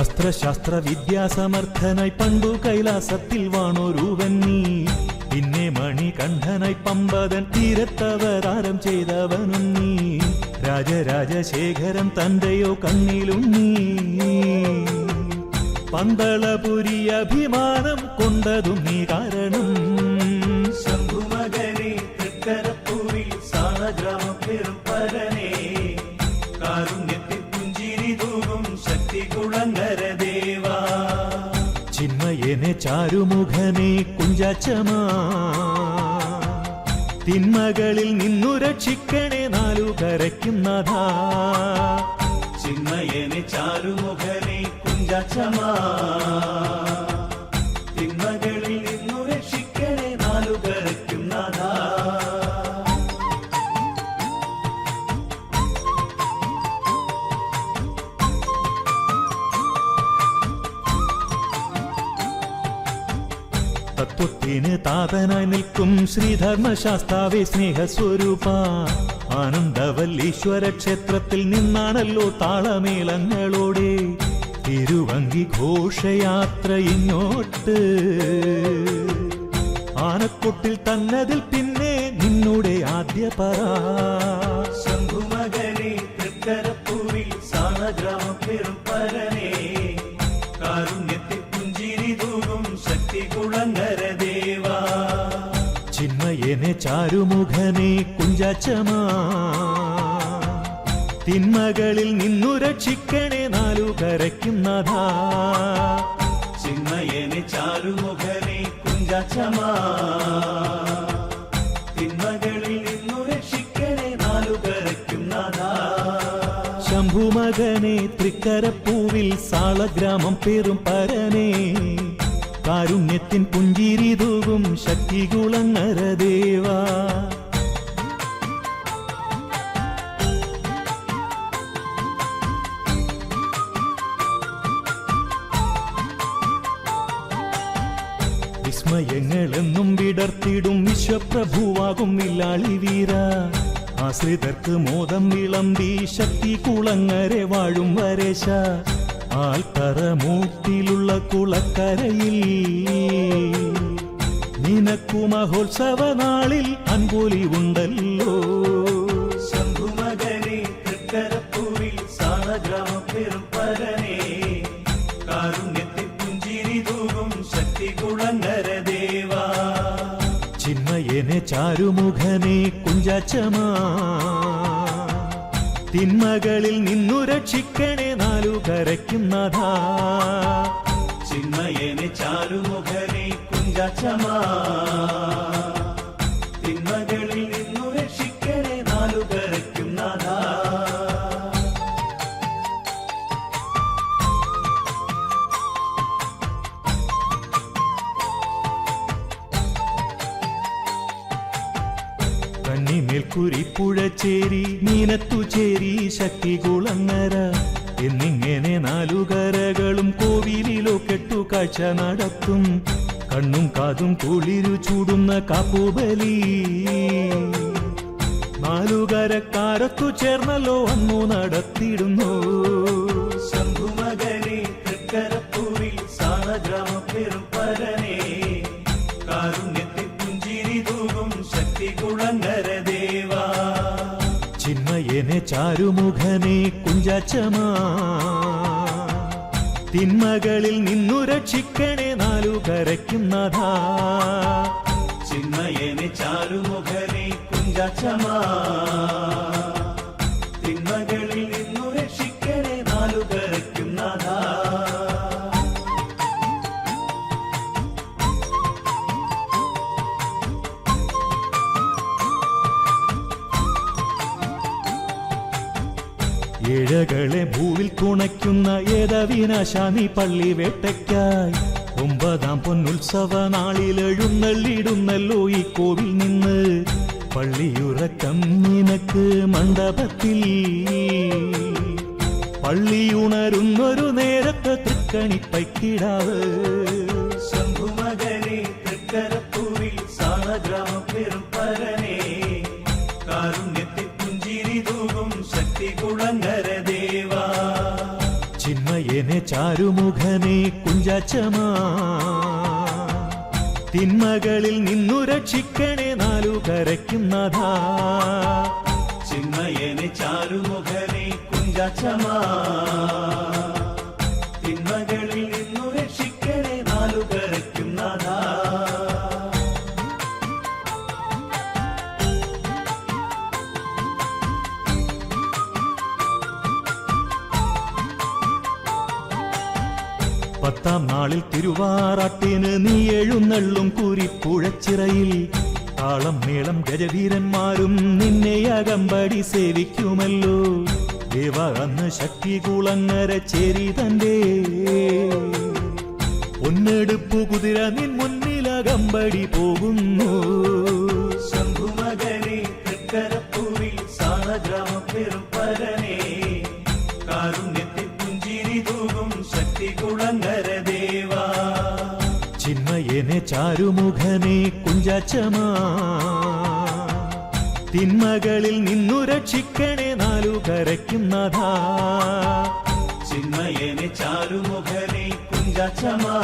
അസ്ത്രശാസ്ത്ര വിദ്യാസമർത്ഥനായി പണ്ടു കൈലാസത്തിൽ വാണോരൂപൻ നീ പിന്നെ മണികണ്ഠനായി പമ്പതൻ തീരത്തവതാരം ചെയ്തവനും നീ രാജരാജശേഖരൻ തന്റെയോ കണ്ണിലും നീ പന്തളപുരി അഭിമാനം കൊണ്ടതും നീ കാരണം ശംഭുമകനെ തൃക്കരപ്പൂവിൽ സാളഗ്രാമം പേറും പരനേ കാരുണ്യത്തിൽ പുഞ്ചിരി തൂകും ശക്തികുളങ്ങര ദേവാ ചിന്മയനെ ചാരുമുഖനെ കുഞ്ചാച്ചമാ തിന്മകളിൽ നിന്നു രക്ഷിക്കണേ നാലു കരയ്ക്കും നാഥാ ചിന്മയനെ ചാരുമുഖനെ കുഞ്ചാച്ചമാ തിന്മകളിൽ നിന്നു രക്ഷിക്കണേ നാലു കരയ്ക്കും നാഥാ തത്വത്തിന് താതനായി നിൽക്കും ശ്രീധർമ്മശാസ്താവേ സ്നേഹസ്വരൂപ ആനന്ദവല്ലീശ്വര ക്ഷേത്രത്തിൽ നിന്നാണല്ലോ താളമേളങ്ങളോടെ തിരുവങ്കി ഘോഷയാത്ര ഇങ്ങോട്ട് ആനക്കൊട്ടിൽ തന്നതിൽ പിന്നെ നിന്നുടെ ആദ്യ പറ ശംഭുമകനെ തൃക്കരപ്പൂവിൽ സാളഗ്രാമം പേറും പരനേ കാരുണ്യത്തിൽ പുഞ്ചിരി തൂകും ശക്തികുളങ്ങര ദേവാ ചിന്മയനെ ചാരുമുഖനെ കുഞ്ചാച്ചമാ തിന്മകളിൽ നിന്നു രക്ഷിക്കണേ നാലു കരയ്ക്കും നാഥാ ചിന്മയനെ ചാരുമുഖനെ കുഞ്ചാച്ചമാ തിന്മകളിൽ നിന്നു രക്ഷിക്കണേ നാലു കരയ്ക്കും നാഥാ ശംഭുമകനെ തൃക്കരപ്പൂവിൽ സാളഗ്രാമം പേറും പരനേ കാരുണ്യത്തിൻ പുഞ്ചിരി തൂകും ശക്തികുളങ്ങര ദേവാ വിസ്മയങ്ങളെന്നും വിടർത്തിടും വിശ്വപ്രഭുവാകും വില്ലാളി വീര ആശ്രിതർക്ക് മോദം വിളമ്പി ശക്തികുളങ്ങരെ വാഴും വരേശ ആൽത്തറമൂട്ടിലുള്ള കുളക്കരയിൽ നിനക്കു മഹോത്സവ നാളിൽ അൻപൊലി ഉണ്ടല്ലോ ശംഭുമകനെ തൃക്കരപ്പൂവിൽ സാളഗ്രാമം പേറും പരനേ കാരുണ്യത്തിൽ പുഞ്ചിരി തൂകും ശക്തികുളങ്ങര ദേവാ ചിന്മയനെ ചാരുമുഖനെ കുഞ്ചാച്ചമാ തിന്മകളിൽ നിന്നു രക്ഷിക്കണേ നാലു കരയ്ക്കും നാഥാ ചിന്മയനെ ചാരുമുഖനെ കുഞ്ചാച്ചമാ തിന്മകളിൽ നിന്നു രക്ഷിക്കണേ നാലു കരയ്ക്കും നാഥാ കന്നിമേൽക്കുരിപ്പുഴ ചേരി മീനത്തു ചേരി ശക്തികുളങ്ങര എന്നിങ്ങനെ നാലു കരകളും കോവിലിലോ കെട്ടുകാഴ്ച നടത്തും കണ്ണും കാതും കുളിരു ചൂടുന്ന കാപ്പുബലി നാലുകരക്കാരത്തു ചേർന്നല്ലോ അന്നു നടത്തിയിടുന്നു ശംഭുമകനെ തൃക്കരപ്പൂവിൽ സാളഗ്രാമം പേറും പരനേ കാരുണ്യത്തിൽ പുഞ്ചിരി തൂകും ശക്തികുളങ്ങര ദേവാ ചിന്മയനെ ചാരുമുഖനെ കുഞ്ചാച്ചമാ തിന്മകളിൽ നിന്നു രക്ഷിക്കണേ നാലു കരയ്ക്കും നാഥാ ചിന്മയനെ ചാരുമുഖനെ കുഞ്ചാച്ചമാ കുഞ്ചാച്ചമാ തിന്മകളിൽ നിന്നു രക്ഷിക്കണേ നാലുകരയ്ക്കും നാഥാ ഏഴകളെ ഭൂവിൽ തുണയ്ക്കുന്ന ഏതവിനാശാമി പള്ളി വേട്ടയ്ക്കായി 9-ാം പൊന്നുത്സവ നാളിൽ എഴുന്നള്ളിടുന്നല്ലോ ഈ കോവിൽ നിന്ന് പള്ളിയുറക്കം നിനക്ക് മണ്ഡപത്തിൽ പള്ളിയുണരുന്നൊരു നേരത്തെ തൃക്കണിപ്പൈക്കിടാവ് ശംഭുമകനെ തൃക്കരപ്പൂവിൽ സാളഗ്രാമം പെരും പരനെ കാരുണ്യത്തിൽ പുഞ്ചിരി തൂകും ശക്തി കുളങ്ങര ദേവാ ചിന്മയനെ ചാരുമുഖനെ കുഞ്ചാച്ചമാ തിന്മകളിൽ നിന്നു രക്ഷിക്കണേ നാലുകരയ്ക്കും നാഥാ ചിന്മയനെ ചാരുമുഖനെ കുഞ്ചാച്ചമാ തിന്മകളിൽ നിന്നു രക്ഷിക്കണേ നാലുകരയ്ക്കും നാഥാ പത്താം നാളിൽ തിരുവാറാട്ടിന് നീ എഴുന്നള്ളും കുരിപ്പുഴച്ചിറയിൽ താളം മേളം ഗജവീരന്മാരും നിന്നെ അകമ്പടി സേവിക്കുമല്ലോ ദേവ അന്ന് ശക്തി കുളങ്ങര ചേരി തന്റെ പൊന്നെടുപ്പു കുതിര നിൻ മുന്നിൽ അകമ്പടി പോകുന്നു ശംഭുമകനെ തൃക്കരപ്പൂവിൽ സാളഗ്രാമം പെരും പരനെ കാരുണ്യത്തിൽ പുഞ്ചിരി തൂകും ശക്തി കുളങ്ങര ദേവാ ചിന്മയനെ ചാരുമുഖനെ കുഞ്ചാച്ചമാ തിന്മകളിൽ നിന്നു രക്ഷിക്കണേ നാലുകരയ്ക്കും നാഥാ ചിന്മയനെ ചാരുമുഖനെ കുഞ്ചാച്ചമാ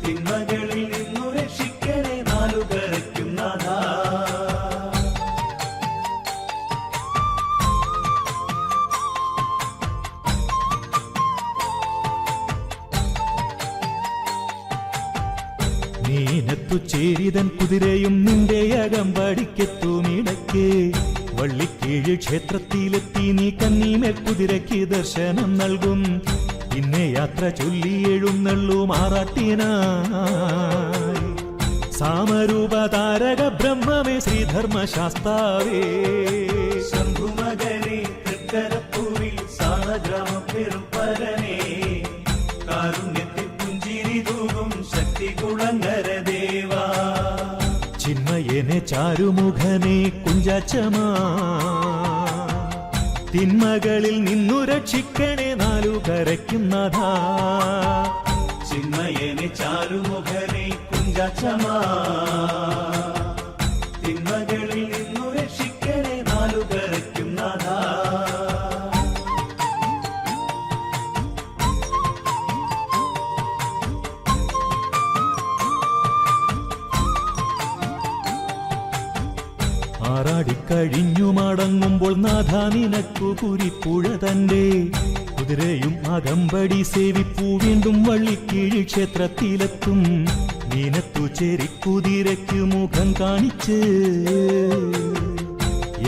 തിന്മകളിൽ നിന്നു രക്ഷിക്കണേ നാലുകരയ്ക്കും നാഥാ നീനത്തു ചേരിതൻ കുതിരയും നിന്റെ അകമ്പടിക്കെത്തുമിടയ്ക്ക് വള്ളിക്കീഴ് ക്ഷേത്രത്തിലെത്തി നീ കന്നീമേൽ കുതിരയ്ക്ക് ദർശനം നൽകും പിന്നെ യാത്ര ചൊല്ലി എഴുന്നള്ളു മാറാട്ടിനായി സാമരൂപ താരക ബ്രഹ്മമേ ശ്രീധർമ്മശാസ്താവേ ശംഭുമകനെ തൃക്കരപ്പൂവിൽ സാളഗ്രാമം പെരും പരനെ കാരുണ്യത്തിൽ പുഞ്ചിരി തൂകും ശക്തി കുളങ്ങര ദേവാ ചിന്മയനെ ചാരുമുഖനെ കുഞ്ചാച്ചമാ തിന്മകളിൽ നിന്നു രക്ഷിക്കണേ നാലുകരയ്ക്കും നാഥാ ചിന്മയനെ ചാരുമുഖനെ കുഞ്ചാച്ചമാ തിന്മകളിൽ നിന്നു രക്ഷിക്കണേ നാലുകരയ്ക്കും നാഥാ ആറാടിക്കഴിഞ്ഞു മടങ്ങുമ്പോൾ നാഥാ നിനക്കു കുരിപ്പുഴ തന്റെ കുതിരയും അകമ്പടി സേവിപ്പൂ വീണ്ടും വള്ളിക്കീഴ് ക്ഷേത്രത്തിലെത്തും നീനത്തു ചേരി കുതിരയ്ക്ക് മുഖം കാണിച്ച്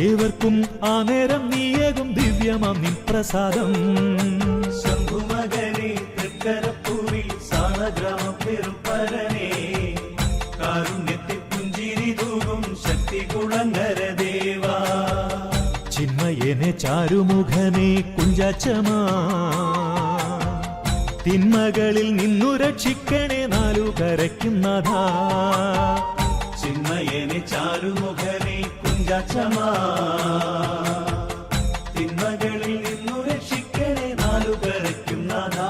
ഏവർക്കും ആ നേരം നീയേകും ദിവ്യമാം നിൻ പ്രസാദം ശംഭുമകനെ തൃക്കരപ്പൂവിൽ സാളഗ്രാമം പെരും പരനെ കാരുണ്യത്തിൽ പുഞ്ചിരി തൂകും ശക്തി കുളങ്ങര ദേവാ ചിന്മയനെ ചാരുമുഖനെ കുഞ്ചാച്ചമാ തിന്മകളിൽ നിന്നു രക്ഷിക്കണേ നാലുകരയ്ക്കും നാഥാ ചിന്മയനെ ചാരുമുഖനെ കുഞ്ചാച്ചമാ തിന്മകളിൽ നിന്നു രക്ഷിക്കണേ നാലുകരയ്ക്കും നാഥാ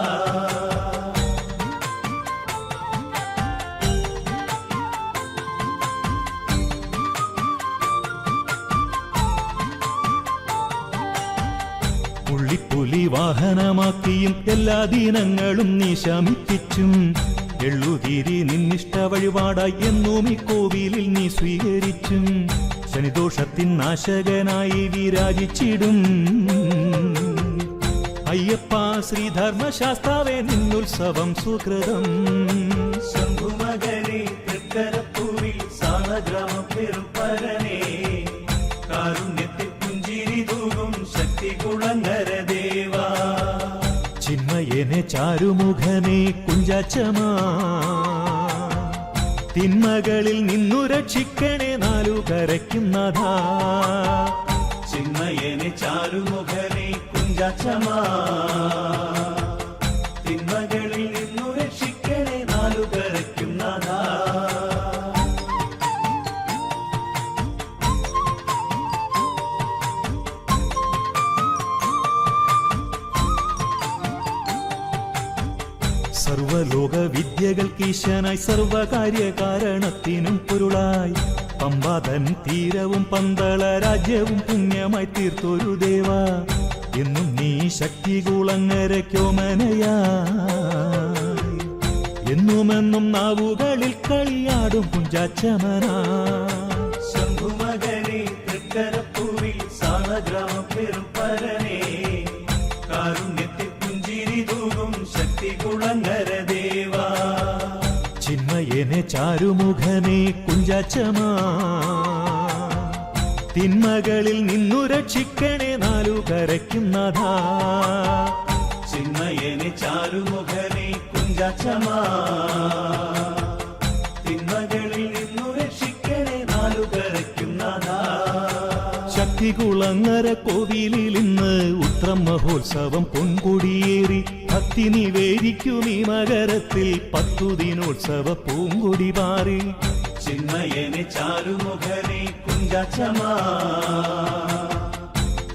പുള്ളിപ്പുലി വാഹനമാക്കിയും എല്ലാ ദിനങ്ങളും നീ ശമിപ്പിച്ചും എള്ളുതിരി നിന്നിഷ്ട വഴിപാടായി എന്നും ഈ കോവിലിൽ നീ സ്വീകരിച്ചും ശനിദോഷത്തിൻ നാശകനായി വിരാജിച്ചിടും അയ്യപ്പ ശ്രീധർമ്മശാസ്താവേ നിന്നുത്സവം സുകൃതം ശംഭുമകനെ തൃക്കരപ്പൂവിൽ സാള സാളഗ്രാമം പെരും പരനേ കാരുണ്യത്തിൽ പുഞ്ചിരി തൂകും ശക്തി കുളങ്ങര ദേവാ ചിന്മയനെ ചാരുമുഖനെ കുഞ്ചാച്ചമാ തിന്മകളിൽ നിന്നു രക്ഷിക്കണേ നാലു കരയ്ക്കുന്നതാ ചിന്മയനെ ചാരുമുഖനെ കുഞ്ചാച്ചമാ തിന്മകളിൽ നിന്നു രക്ഷിക്കണേ നാലു കരയ്ക്കുന്നതാ സർവലോക വിദ്യകൾക്കീശനായി സർവകാര്യകാരണത്തിനും പൊരുളായി പമ്പാതൻ തീരവും പന്തള രാജ്യവും പുണ്യമായി തീർത്തൊരു ദേവ എന്നും നീ ശക്തി കുളങ്ങരയ്ക്കോമനയായി എന്നുമെന്നും നാവുകളിൽ കളിയാടും കുഞ്ചാച്ചമനാ ശംഭുമകനെ തൃക്കരപ്പൂവിൽ സാളഗ്രാമം പെരും പരനേ കാരുണ്യത്തിൽ പുഞ്ചിരി തൂകും ശക്തി കുളങ്ങര ദേവാ ചിന്മയനെ ചാരുമുഖനെ കുഞ്ചാച്ചമാ തിന്മകളിൽ നിന്നു രക്ഷിക്കണേ നാലു കരയ്ക്കുന്നതാ ചിന്മയനെ ചാരുമുഖനെ കുഞ്ചാച്ചമാ തിന്മകളിൽ നിന്നു രക്ഷിക്കണേ നാലു കരയ്ക്കുന്നതാ ശക്തി കുളങ്ങര കോവിലിൽ ഇന്ന് ഉത്രം മഹോത്സവം പൊൻകൊടിയേറി ഭക്തി നിവേദിക്കും ഈ മകരത്തിൽ 10 ദിനോത്സവ പൂങ്കൊടി പാറി ചിന്മയനെ ചാരുമുഖനെ കുഞ്ചാച്ചമാ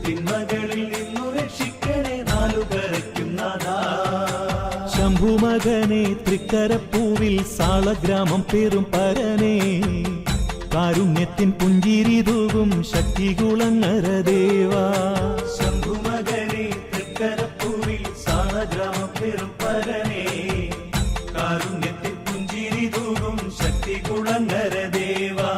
തിന്മകളിൽ നിന്നു രക്ഷിക്കണേ നാലു കരയ്ക്കുന്നതാ ശംഭുമകനെ തൃക്കരപ്പൂവിൽ സാളഗ്രാമം പേരും പരനേ കാരുണ്യത്തിൻ പുഞ്ചിരി തൂകും ശക്തി കുളങ്ങര ദേവാ ശംഭുമകനെ തൃക്കരപ്പൂവിൽ സാളഗ്രാമം പെരും പരനേ കാരുണ്യത്തിൽ പുഞ്ചിരി തൂകും ശക്തി കുളങ്ങര ദേവാ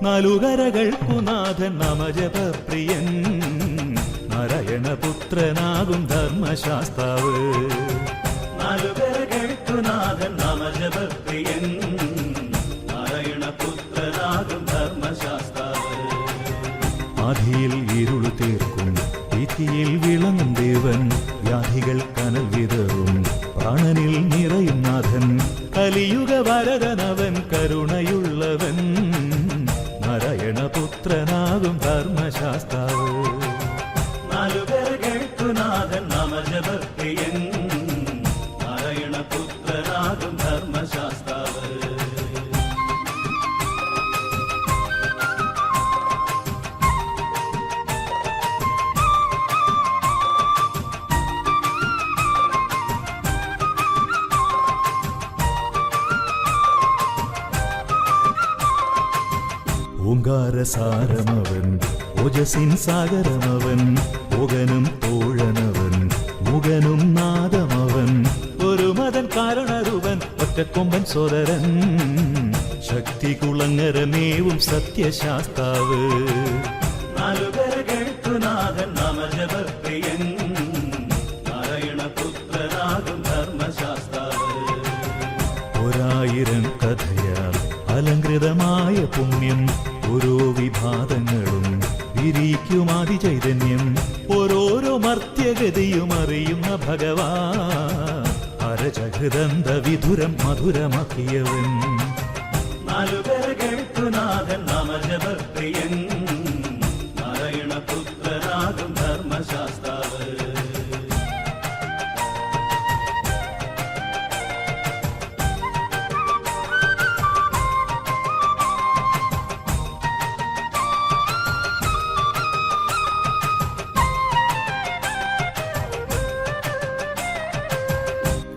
നാലുകരകൾക്കു നാഥൻ നാമജപപ്രിയൻ നാരായണപുത്രനാകും ധർമ്മശാസ്താവ് നാലുകരകൾക്കു നാഥൻ നാമജപപ്രിയൻ നാരായണപുത്രനാകും ധർമ്മശാസ്താവ് ആധിയിൽ ഇരുളു തീർക്കും വീഥിയിൽ വിളങ്ങും ദേവൻ വ്യാധികൾ കനൽ വിതറും പ്രാണനിൽ നിറയും നാഥൻ കലിയുഗ വരദനവൻ കരുണയുള്ളവൻ നാരായണപുത്രനാകും ധർമ്മശാസ്താവ് നാലുകരകൾക്കു നാഥൻ നാമജപപ്രിയൻ നാരായണപുത്രനാകും ധർമ്മശാസ്താവ് ഓങ്കാരസാരമവൻ ഓജസിൻ സാഗരമവൻ ഓകനും തോഴനവൻ മുഖനും നാദമവൻ ഒരു മതൻ കാരണരൂപൻ ഒറ്റക്കൊമ്പൻ സോദരൻ ശക്തി കുളങ്ങരമേവും സത്യശാസ്താവ് നാലുകരകൾക്കു നാഥൻ നാമജപപ്രിയൻ നാരായണപുത്രനാകും ധർമ്മശാസ്താവ് 1000 കഥയാൽ അലങ്കൃതമായ പുണ്യം ഓരോ വിഭാതങ്ങളും വിരിക്കുമാതി ചൈതന്യം ഓരോരോ മർത്യഗതിയും അറിയുന്ന ഭഗവാ അരചഹൃദന്ത വിധുരം മധുരമാക്കിയവൻ നാലുകരകൾക്കു നാഥൻ നാമജപപ്രിയൻ നാരായണപുത്രനാകും ധർമ്മശാസ്താവ്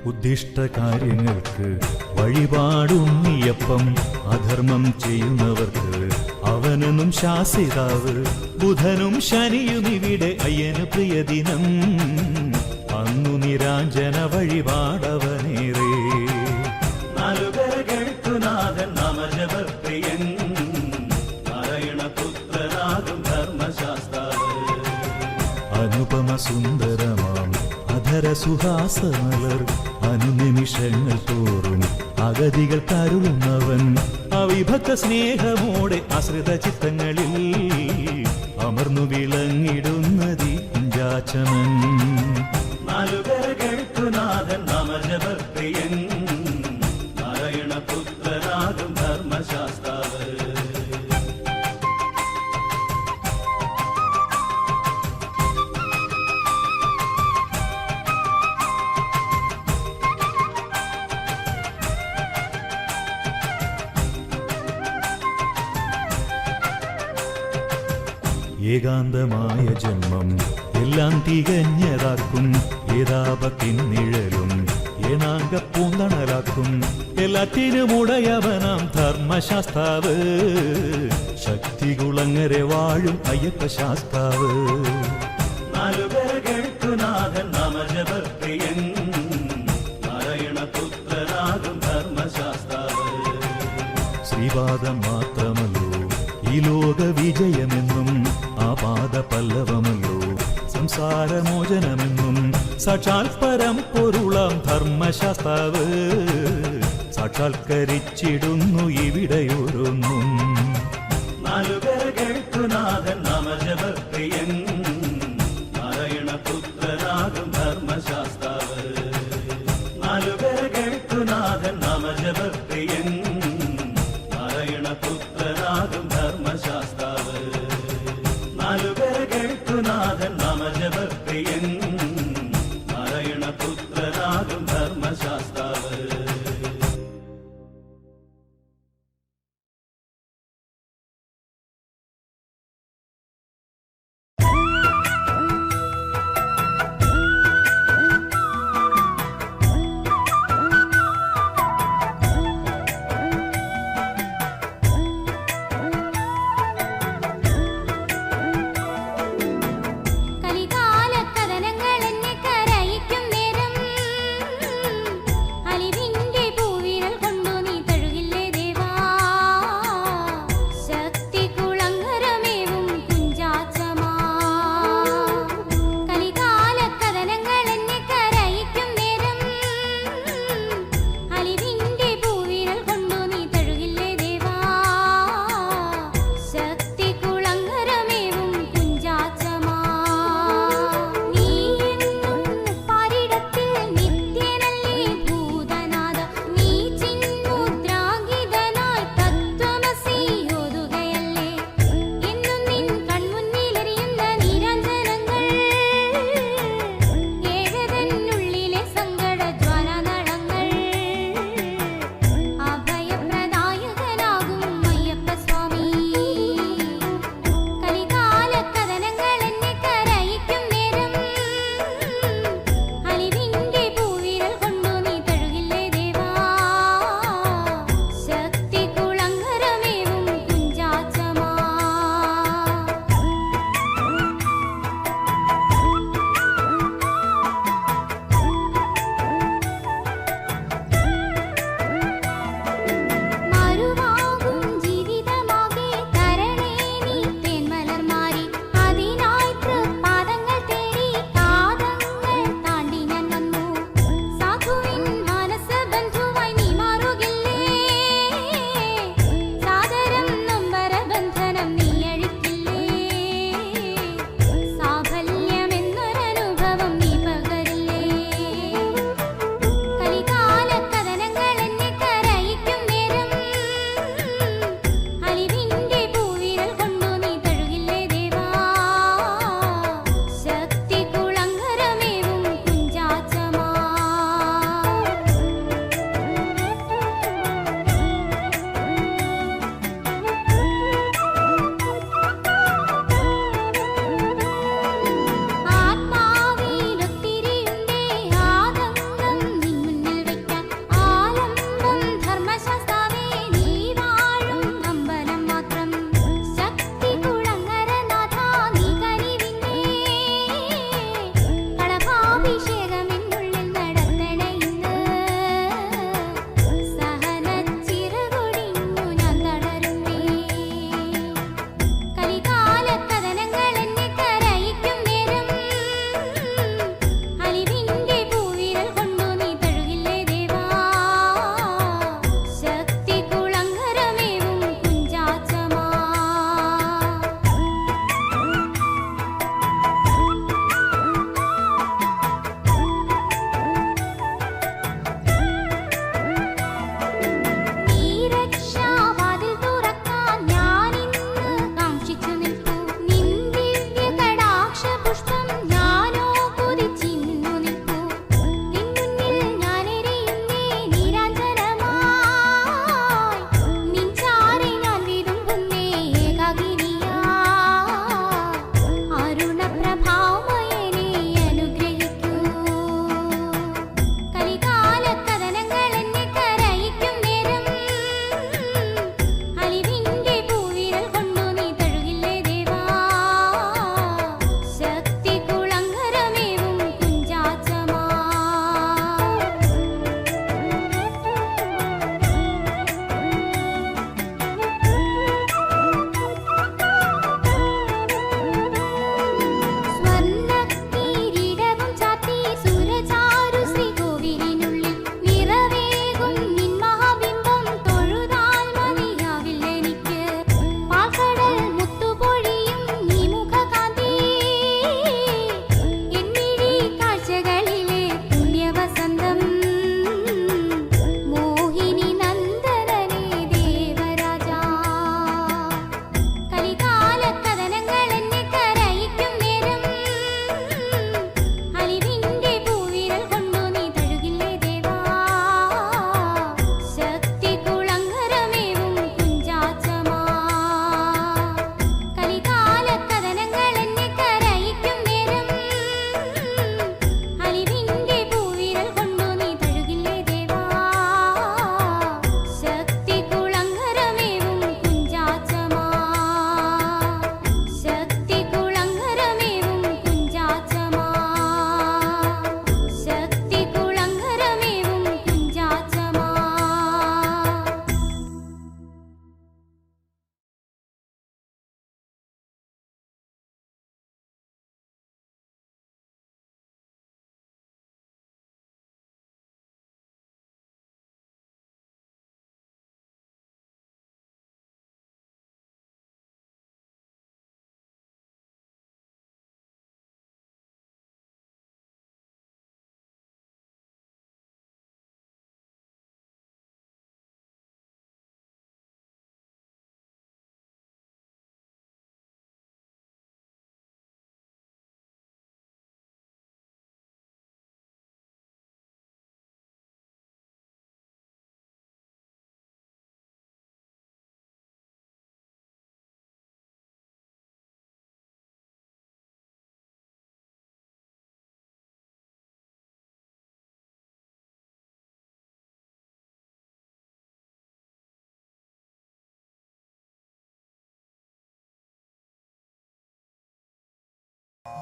ഉദ്ദിഷ്ട കാര്യങ്ങൾക്ക് വഴിപാടുണ്ണിയപ്പം അധർമ്മം ചെയ്യുന്നവർക്ക് അവനെന്നും ശാസിതാവ് ബുധനും ശനിയും ഇവിടെ അയ്യന് പ്രിയദിനം അന്നു നിരാഞ്ജന വഴിപാടവനേറെ നാലുകരകൾക്കുനാഥൻ നാമജപപ്രിയൻ നാരായണപുത്രനാകും ധർമ്മശാസ്താവ് അനുപമ സുന്ദരമാം അധര സുഹാസമലർ അനുനിമിഷങ്ങൾ തോറും അഗതികൾ കരുളുന്നവൻ അവിഭക്ത സ്നേഹമോടെ ആശ്രിത ചിത്തങ്ങളിൽ അമർന്നു വിളങ്ങിടുന്നതി കുഞ്ചാച്ചമൻ നാലുകരകൾക്കുനാഥൻ നാമജപപ്രിയൻ നാരായണപുത്രനാകും ധർമ്മശാസ്താവ് ഏകാന്തമായ ജന്മം എല്ലാം തികഞ്ഞതാക്കും ഏതാപത്തിൻ നിഴലും ഏണാങ്ക പൂന്തണലാക്കും എല്ലാറ്റിനും ഉടയവനാം ധർമ്മശാസ്താവ് ശക്തികുളങ്ങരെ വാഴും അയ്യപ്പ ശാസ്താവ് നാലുകരകൾക്കുനാഥൻ നാമജപപ്രിയൻ നാരായണപുത്രനാകും ധർമ്മശാസ്താവ് ശ്രീപാദം മാത്രമല്ലോ ഈ ലോക വിജയമെന്നും ആപാദ പല്ലവമല്ലോ സംസാരമോചനമെന്നും സാക്ഷാൽ പരം പൊരുളാം ധർമ്മശാസ്താവ് സാക്ഷാത്കരിച്ചിടുന്നു ഇവിടെയോരോന്നും നാലുകരകൾക്കുനാഥൻ നാമജപപ്രിയൻ നാരായണപുത്രനാകും ധർമ്മശാസ്താവ് നാലുകരകൾക്കുനാഥൻ നാമജപപ്രിയൻ നാരായണപുത്രനാകും ധർമ്മശാസ്താവ് നാലുകരകൾക്കുനാഥൻ നാമജപപ്രിയൻ നാരായണപുത്രനാകും ധർമ്മശാസ്താവ്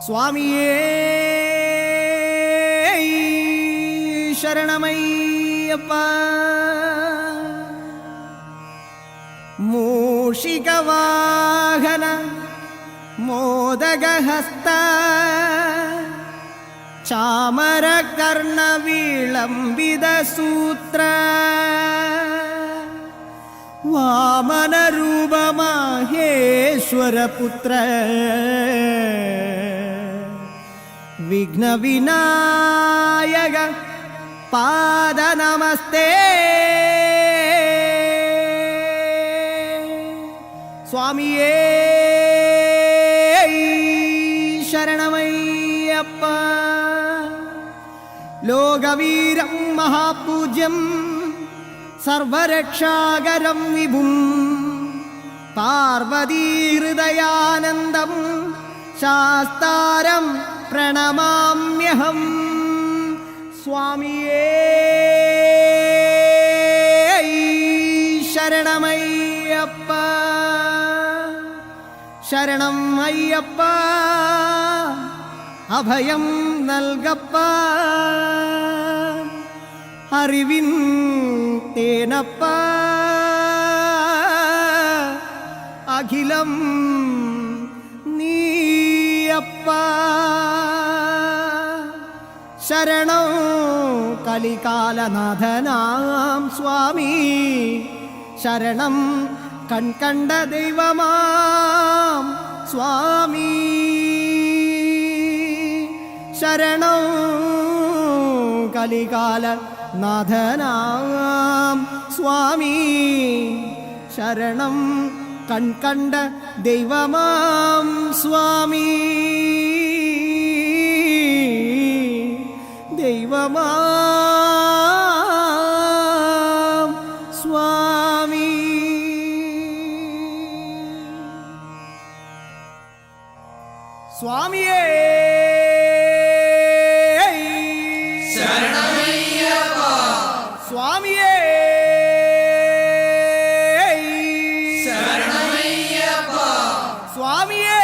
സ്വാമിയേ ശരണമയ്യപ്പ. മൂഷികവാഹന മോദകഹസ്ത ചാമരകർണവിളംബിതസൂത്ര വാമനരൂപമാഹേശ്വരപുത്ര വിഘ്നവിനായക പാദനമസ്തേ. സ്വാമിയേ ശരണമയ്യപ്പ. ലോകവീരം മഹാപൂജ്യം സർവരക്ഷാകരം വിഭും പാർവതീഹൃദയാനന്ദം ശാസ്താരം പ്രണമാമ്യഹം. സ്വാമിയേ ശരണമയ്യപ്പ. ശരണം അയ്യപ്പ, അഭയം നൽകപ്പ. അറിവിൻ തേനപ്പ, അഖിലം നീയപ്പ. ശരണം കലികാലനാഥനാം സ്വാമി. ശരണം കൺകണ്ട ദൈവമാം സ്വാമി. ശരണം കലികാലനാഥനാം സ്വാമി. ശരണം കൺകണ്ട ദൈവമാം സ്വാമി. ദൈവമാം സ്വാമി. സ്വാമിയേ ശരണമയ്യപ്പ. സ്വാമിയേ ശരണമയ്യപ്പ. സ്വാമിയേ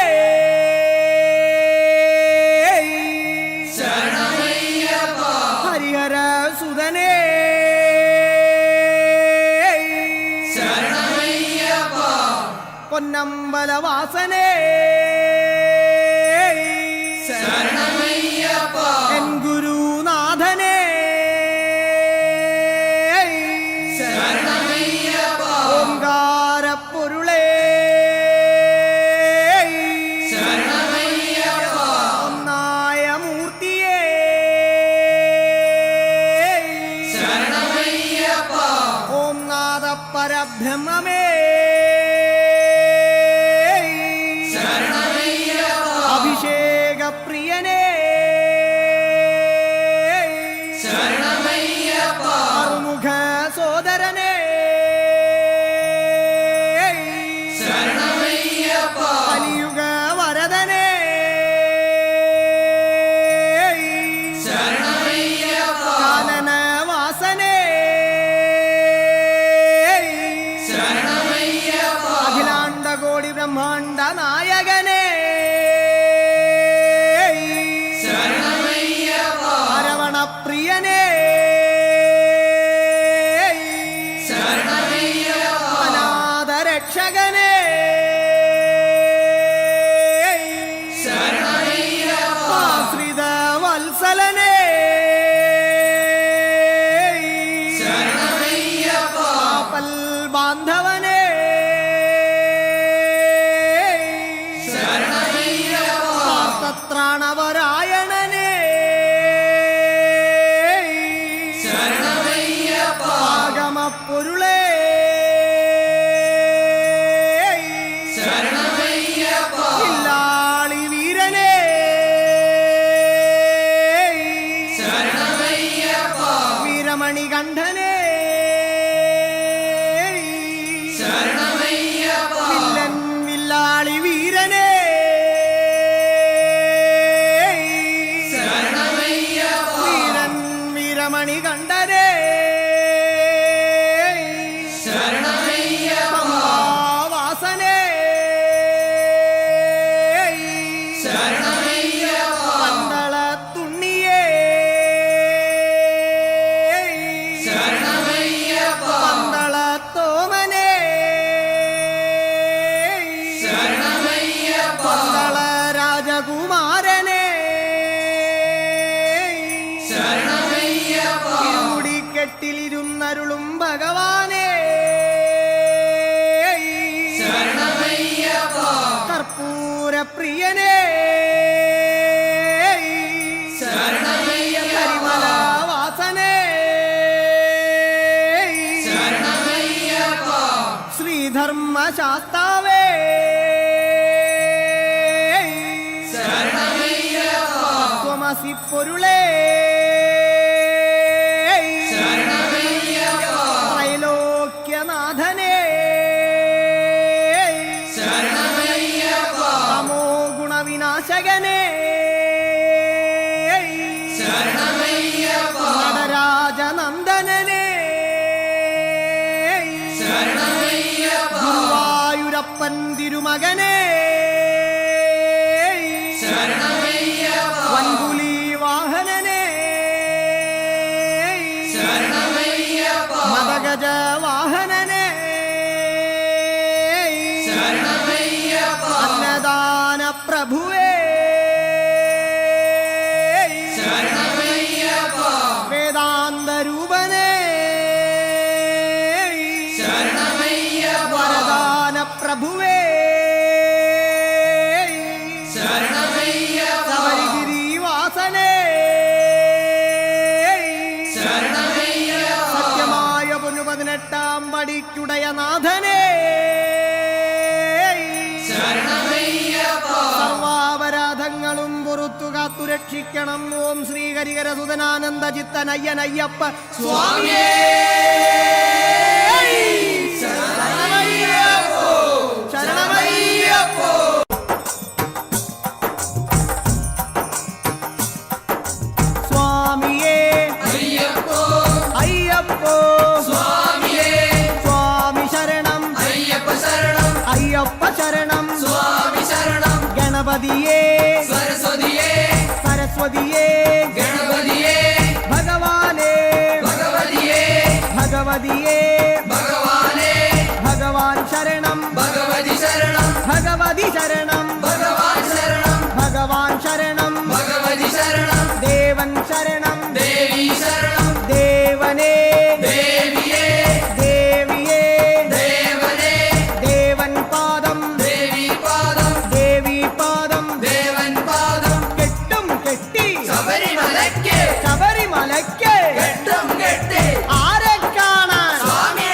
ശരണമയ്യപ്പ. ഹരിഹര സുതനേ ശരണമയ്യപ്പ. പൊന്നമ്പലവാസനേ ശരണമയ്യപ്പ. എൻ ഗുരുനാഥനേ ശരണമയ്യപ്പ. ഓംകാരപ്പൊരുളേ ശരണമയ്യപ്പ. ഒന്നായ മൂർത്തിയേ ശരണമയ്യപ്പ. ഓം നാദ പരബ്രഹ്മമേ ശരണമയ്യപ്പ. അഭിഷേക പ്രിയനേ ശരണമയ്യപ്പ. അറുമുഖ സോദരനേ ശരണമയ്യപ്പ. കലിയുഗ വരദനേ ശരണമയ്യപ്പ. കാനന വാസനേ ശരണമയ്യപ്പ. അഖിലാണ്ട കോടി ബ്രഹ്മാണ്ട നായകനേ ശരണമയ്യപ്പ. അരവണ പ്രിയനേ ശരണമയ്യപ്പ. അനാഥ രക്ഷകനേ ശരണമയ്യപ്പ. ആശ്രിത വത്സലനേ ശരണമയ്യപ്പ. ആപൽ ബാന്ധവനേ ശരണമയ്യപ്പ. ആർത്തത്രാണപരായണനേ ശരണമയ്യപ്പ. ആഗമപ്പൊരുളേ ശരണമയ്യപ്പ. ഇല്ലാളി വീരനേ ശരണമയ്യപ്പ. വീരമണികണ്ഠനേ ശരണമയ്യപ്പ. വില്ലൻ വില്ലാളി വീരനേ ശരണമയ്യപ്പ. വീരൻ വീരമണികണ്ഠനേ ശരണമയ്യപ്പ. വാസനേ ശരണമയ്യപ്പ. പടിക്കെട്ടിലിരുന്നരുളും ഭഗവാനേ ശരണമയ്യപ്പ കർപ്പൂരപ്രിയനേ ശരണമയ്യപ്പ കരിമലവാസനേ ശരണമയ്യപ്പ ശ്രീധർമ്മശാസ്താവേ ശരണമയ്യപ്പ ത്വമസി പൊരുളേ ശരണമയ്യപ്പ ത്രൈലോക്യനാഥനേ ശരണമയ്യപ്പ തമോ ഗുണവിനാശകനേ ശരണമയ്യപ്പ നടരാജനന്ദനനേ ശരണമയ്യപ്പ ഗുരുവായൂരപ്പൻ തിരുമകനേ ശരണമയ്യപ്പ വൻകുലി വാഹനനേ ശരണമയ്യപ്പ മദഗജ വാഹനനേ ശരണമയ്യപ്പ അന്നദാന പ്രഭുവേ ശരണമയ്യപ്പ വേദാന്ത രൂപനേ ശരണമയ്യപ്പ വരദാന പ്രഭുവേ ശരണമയ്യപ്പ ശബരിഗിരിവാസനേ ശരണമയ്യപ്പ സത്യമായ പൊന്നു18 പടിക്കുടയനാഥനേ ശരണമയ്യപ്പ സർവാപരാധങ്ങളും പുറത്തു കാത്തുരക്ഷിക്കണം. ഓം ശ്രീ ഹരിഹരസുതനാനന്ദ ചിത്തനയ്യനയ്യപ്പ സ്വാമിയേ ശരണമയ്യപ്പോ ശരണമയ്യപ്പോ. സ്വാമിയേ അയ്യപ്പോ അയ്യപ്പോ സ്വാമിയേ സ്വാമി ശരണം അയ്യപ്പ ശരണം അയ്യപ്പ ശരണം സ്വാമി ശരണം ഗണപതിയേ സരസ്വതിയേ സരസ്വതിയേ ഗണപതിയേ ഭഗവാനേ ഭഗവതിയേ ഭഗവതിയേ ഭഗവാനേ ഭഗവാൻ ശരണം ഭഗവതി ശരണം ഭഗവതി ശരണം ഭഗവാൻ ശരണം ഭഗവാൻ ശരണം ഭഗവതി ശരണം ദേവൻ ശരണം ദേവി ശരണം ദേവനേ ദേവിയേ ദേവിയേ ദേവനേ ദേവൻ പാദം ദേവി പാദം ദേവി പാദം ദേവൻ പാദം കെട്ടും കെട്ടി ശബരിമലയ്ക്ക് ശബരിമലയ്ക്ക് കെട്ടും കെട്ടി ആരെ കാണാൻ സ്വാമിയെ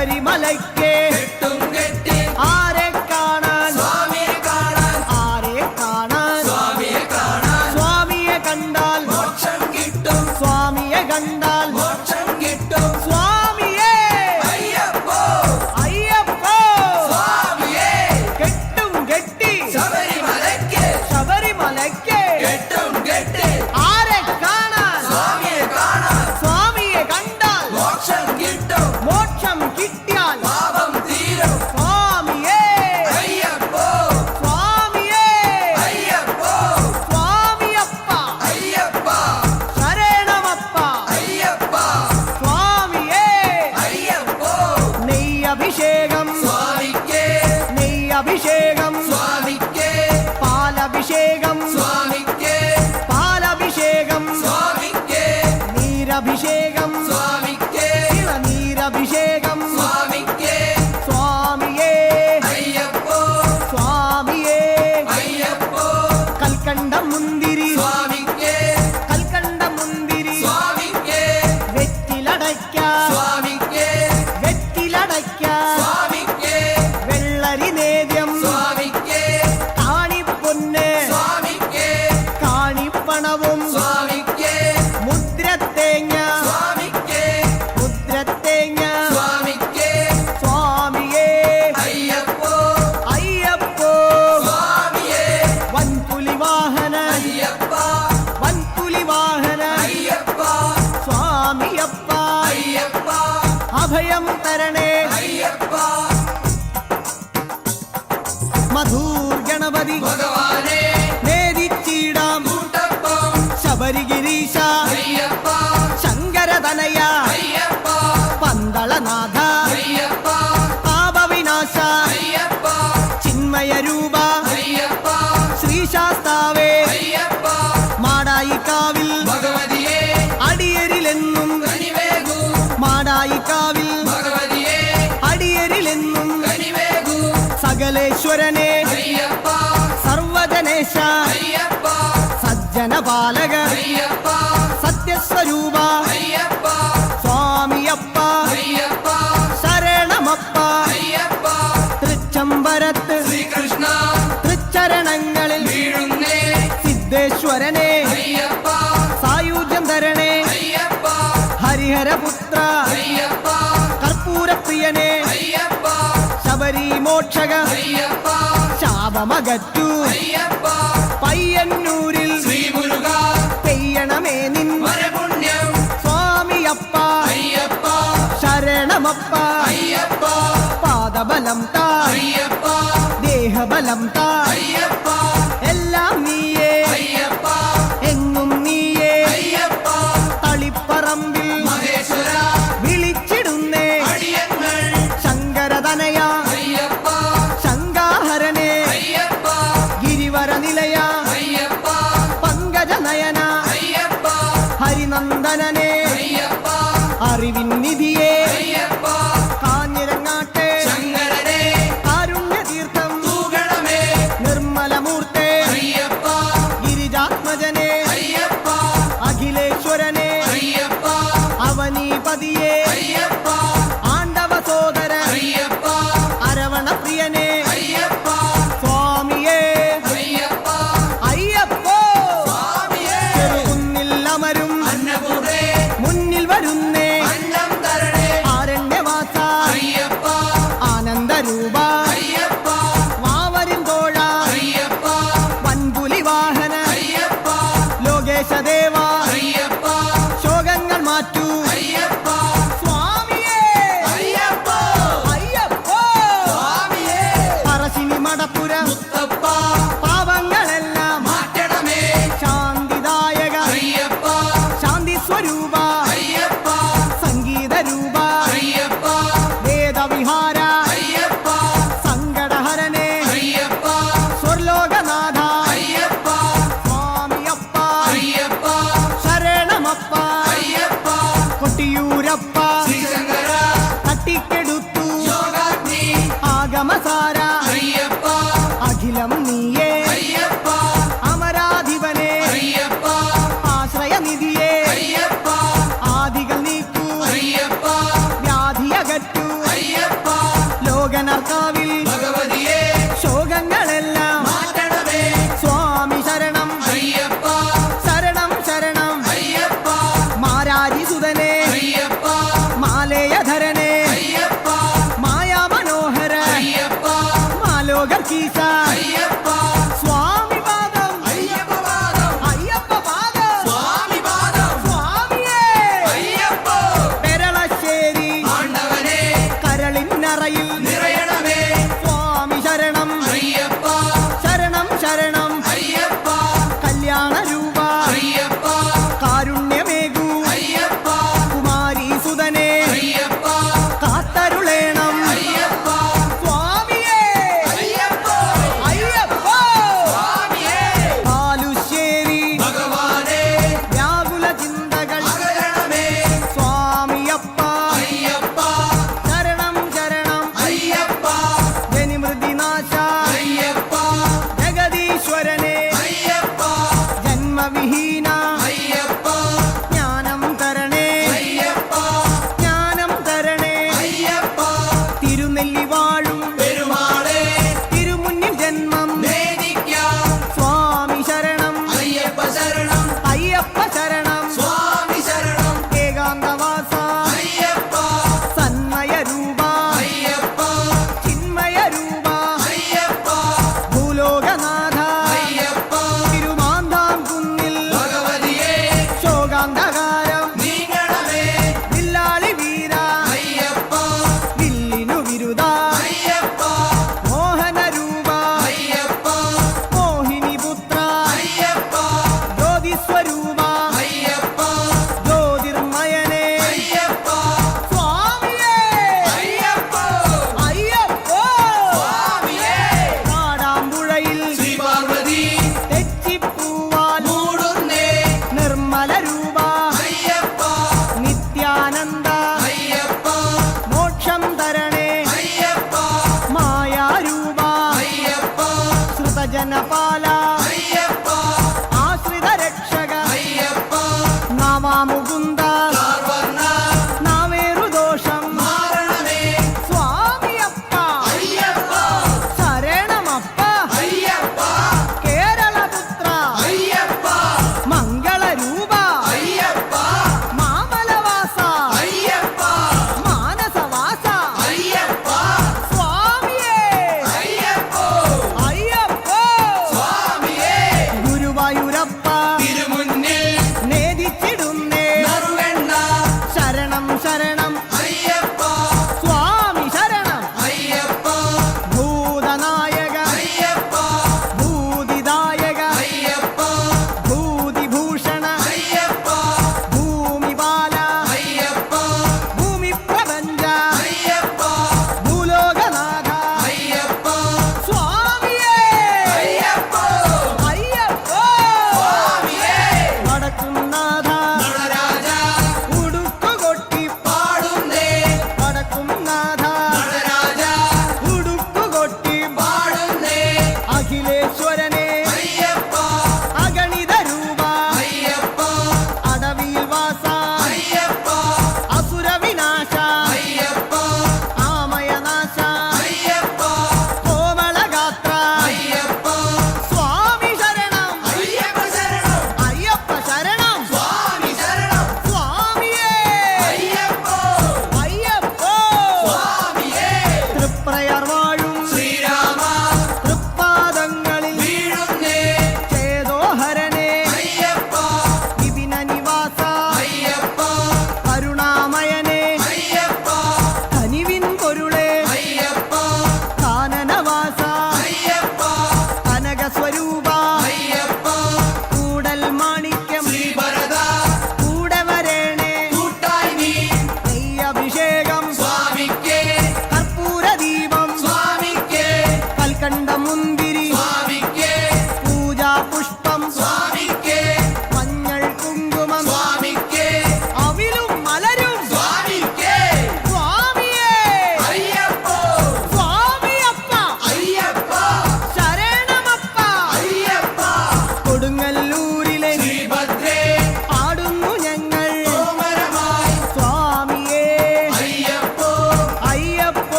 ശബരിമലയ്ക്ക് കെട്ടും കെട്ടി ആരെ കാണാൻ സ്വാമിയെ കാണാൻ ആരെ കാണാൻ സ്വാമിയെ കാണാൻ സ്വാമിയെ കണ്ടാൽ മോക്ഷം കിട്ടും സ്വാമിയെ കണ്ടാൽ മോക്ഷം കിട്ടും സ്വാമിയേ അയ്യപ്പോ അയ്യപ്പോ സ്വാമിയെ കെട്ടും കെട്ടി ശബരിമലയ്ക്ക് ശബരിമലയ്ക്ക് കെട്ടും കെട്ടി ആരെ കാണാൻ സ്വാമിയെ കാണാൻ സ്വാമിയെ കണ്ടാൽ മോക്ഷം കിട്ടും മോക്ഷം കിട്ടിയാൽ പാപം തീരും സ്വാമിയേ അയ്യപ്പോ സ്വാമിയേ അയ്യപ്പോ സ്വാമിയപ്പ അയ്യപ്പ ശരണമപ്പ അയ്യപ്പ സ്വാമിയേ അയ്യപ്പോ നെയ്യഭിഷേകം സ്വാമിക്ക് നെയ്യഭിഷേകം സ്വാമിക്ക് പാലഭിഷേകം സ്വാമിക്ക് പാലഭിഷേകം സ്വാമിക്ക് നീരഭിഷേകം സ്വാമിക്ക് നീരഭിഷേകം സ്വാമിക്ക് സ്വാമിയേ അയ്യപ്പോ സ്വാമിയേ അയ്യപ്പോ കൽക്കണ്ട മുന്തിരി സ്വാമിക്ക് കൽക്കണ്ട മുന്തിരി സ്വാമിക്ക് വെറ്റിലടയ്ക്ക സ്വാമിക്ക് വെറ്റിലടയ്ക്ക സ്വാമിക്ക് വെള്ളരി നേദ്യം സ്വാമിക്ക് കാണിപ്പൊന്ന് സ്വാമിക്ക് കാണിപ്പണവും സ്വാമിക്ക് മുദ്രത്തേങ്ങ സ്വാമിക്ക് മുദ്രത്തേങ്ങ സ്വാമിക്ക് സ്വാമിയേ അയ്യപ്പോ അയ്യപ്പോ സ്വാമിയേ വൻപുലി വാഹന അയ്യപ്പ വൻപുലി വാഹന അയ്യപ്പ സ്വാമിയപ്പ അയ്യപ്പ അഭയം തരണേ അയ്യപ്പ മധൂർ ഗണപതി ഭഗവാനെ നേദിച്ചിടാം കൂട്ടപ്പം ശബരിഗിരീശ അയ്യപ്പ ശങ്കരതനയ അയ്യപ്പ പന്തളനാഥ അയ്യപ്പ പാപവിനാശ അയ്യപ്പ ചിന്മയരൂപ അയ്യപ്പ ശ്രീശാസ്താവേ അയ്യപ്പ മാടായിക്കാവിൽ ഭഗവതിയെ അടിയരിലെന്നും കനിവേകൂ മാടായിക്കാവിൽ ഭഗവതിയെ അടിയരിലെന്നും കനിവേകൂ സകലേശ്വരനെ അയ്യപ്പ സർവജനേശ അയ്യപ്പ സജ്ജനപാലക അയ്യപ്പ സത്യസ്വരൂപ അയ്യപ്പ സ്വാമിയപ്പ അയ്യപ്പ ശരണമപ്പ അയ്യപ്പ തൃച്ചംബരത്ത് ശ്രീകൃഷ്ണ തൃച്ചരണങ്ങളിൽ വീഴുന്നേ സിദ്ധേശ്വരനെ അയ്യപ്പ സായുജ്യം തരണേ അയ്യപ്പ ഹരിഹരപുത്ര അയ്യപ്പ കർപ്പൂരപ്രിയനെ അയ്യപ്പ ശബരിമോക്ഷക അയ്യപ്പ ശാപമകറ്റു അയ്യപ്പ പയ്യന്നൂരിൽ ശ്രീമുരുക പെയ്യണമേ നിൻ വരപുണ്യം സ്വാമിയപ്പ അയ്യപ്പ ശരണമപ്പ അയ്യപ്പ പാദബലം താ അയ്യപ്പ ദേഹബലം താ അയ്യപ്പ എല്ലാം നീയേ അയ്യപ്പ എങ്ങും നീയേ അയ്യപ്പ തളിപ്പറമ്പിൽ മഹേശ്വര വിളിച്ചിടുന്നേ അടിയങ്ങൾ ശങ്കരതനയ അയ്യപ്പ ശങ്കാഹരനെ അയ്യപ്പ ഗിരിവര നിലയ അയ്യപ്പ പങ്കജനയന അയ്യപ്പ ഹരിനന്ദനനെ അയ്യപ്പ അറിവിൻ നിധിയെ അയ്യപ്പ കാഞ്ഞിരങ്ങാട്ടെ ശങ്കരനെ കാരുണ്യതീർത്ഥം തൂകണമേ നിർമ്മലമൂർത്തെ അയ്യപ്പ ഗിരിജാത്മജനെ അയ്യപ്പ അഖിലേശ്വരനെ അയ്യപ്പ അവനീപതിയെ അയ്യപ്പ ആണ്ടവ സോദര അയ്യപ്പ അരവണപ്രിയനെ അയ്യപ്പ സ്വാമിയേ അയ്യപ്പ അയ്യപ്പോ സ്വാമിയേ ചെറുകുന്നിൽ അമരും അന്നപൂർണേ മുന്നിൽ വരുന്നേ അന്നം തരണേ ആരണ്യവാസ അയ്യപ്പ ആനന്ദരൂപ അയ്യപ്പ വാവരിൻ തോഴ അയ്യപ്പ വൻപുലി വാഹന അയ്യപ്പ ലോകേശദേവ അയ്യപ്പ ശോകങ്ങൾ മാറ്റൂ അയ്യപ്പ സ്വാമി നടക്കാവിൽ ഭഗവതിയെ ശോകങ്ങളെല്ലാം മാറ്റണമേ സ്വാമി ശരണം അയ്യപ്പ ശരണം ശരണം അയ്യപ്പ മാരാരിസുതനെ അയ്യപ്പ മാലയധരനെ അയ്യപ്പ മായാ മനോഹര അയ്യപ്പ മാലോകർക്കീസ അയ്യപ്പ സ്വാമി പാദം അയ്യപ്പ പാദം അയ്യപ്പ പാദം സ്വാമി പാദം സ്വാമിയേ അയ്യപ്പ പെരളശ്ശേരി ആണ്ടവനെ കരളിന്നറയിൽ നിറയണമേ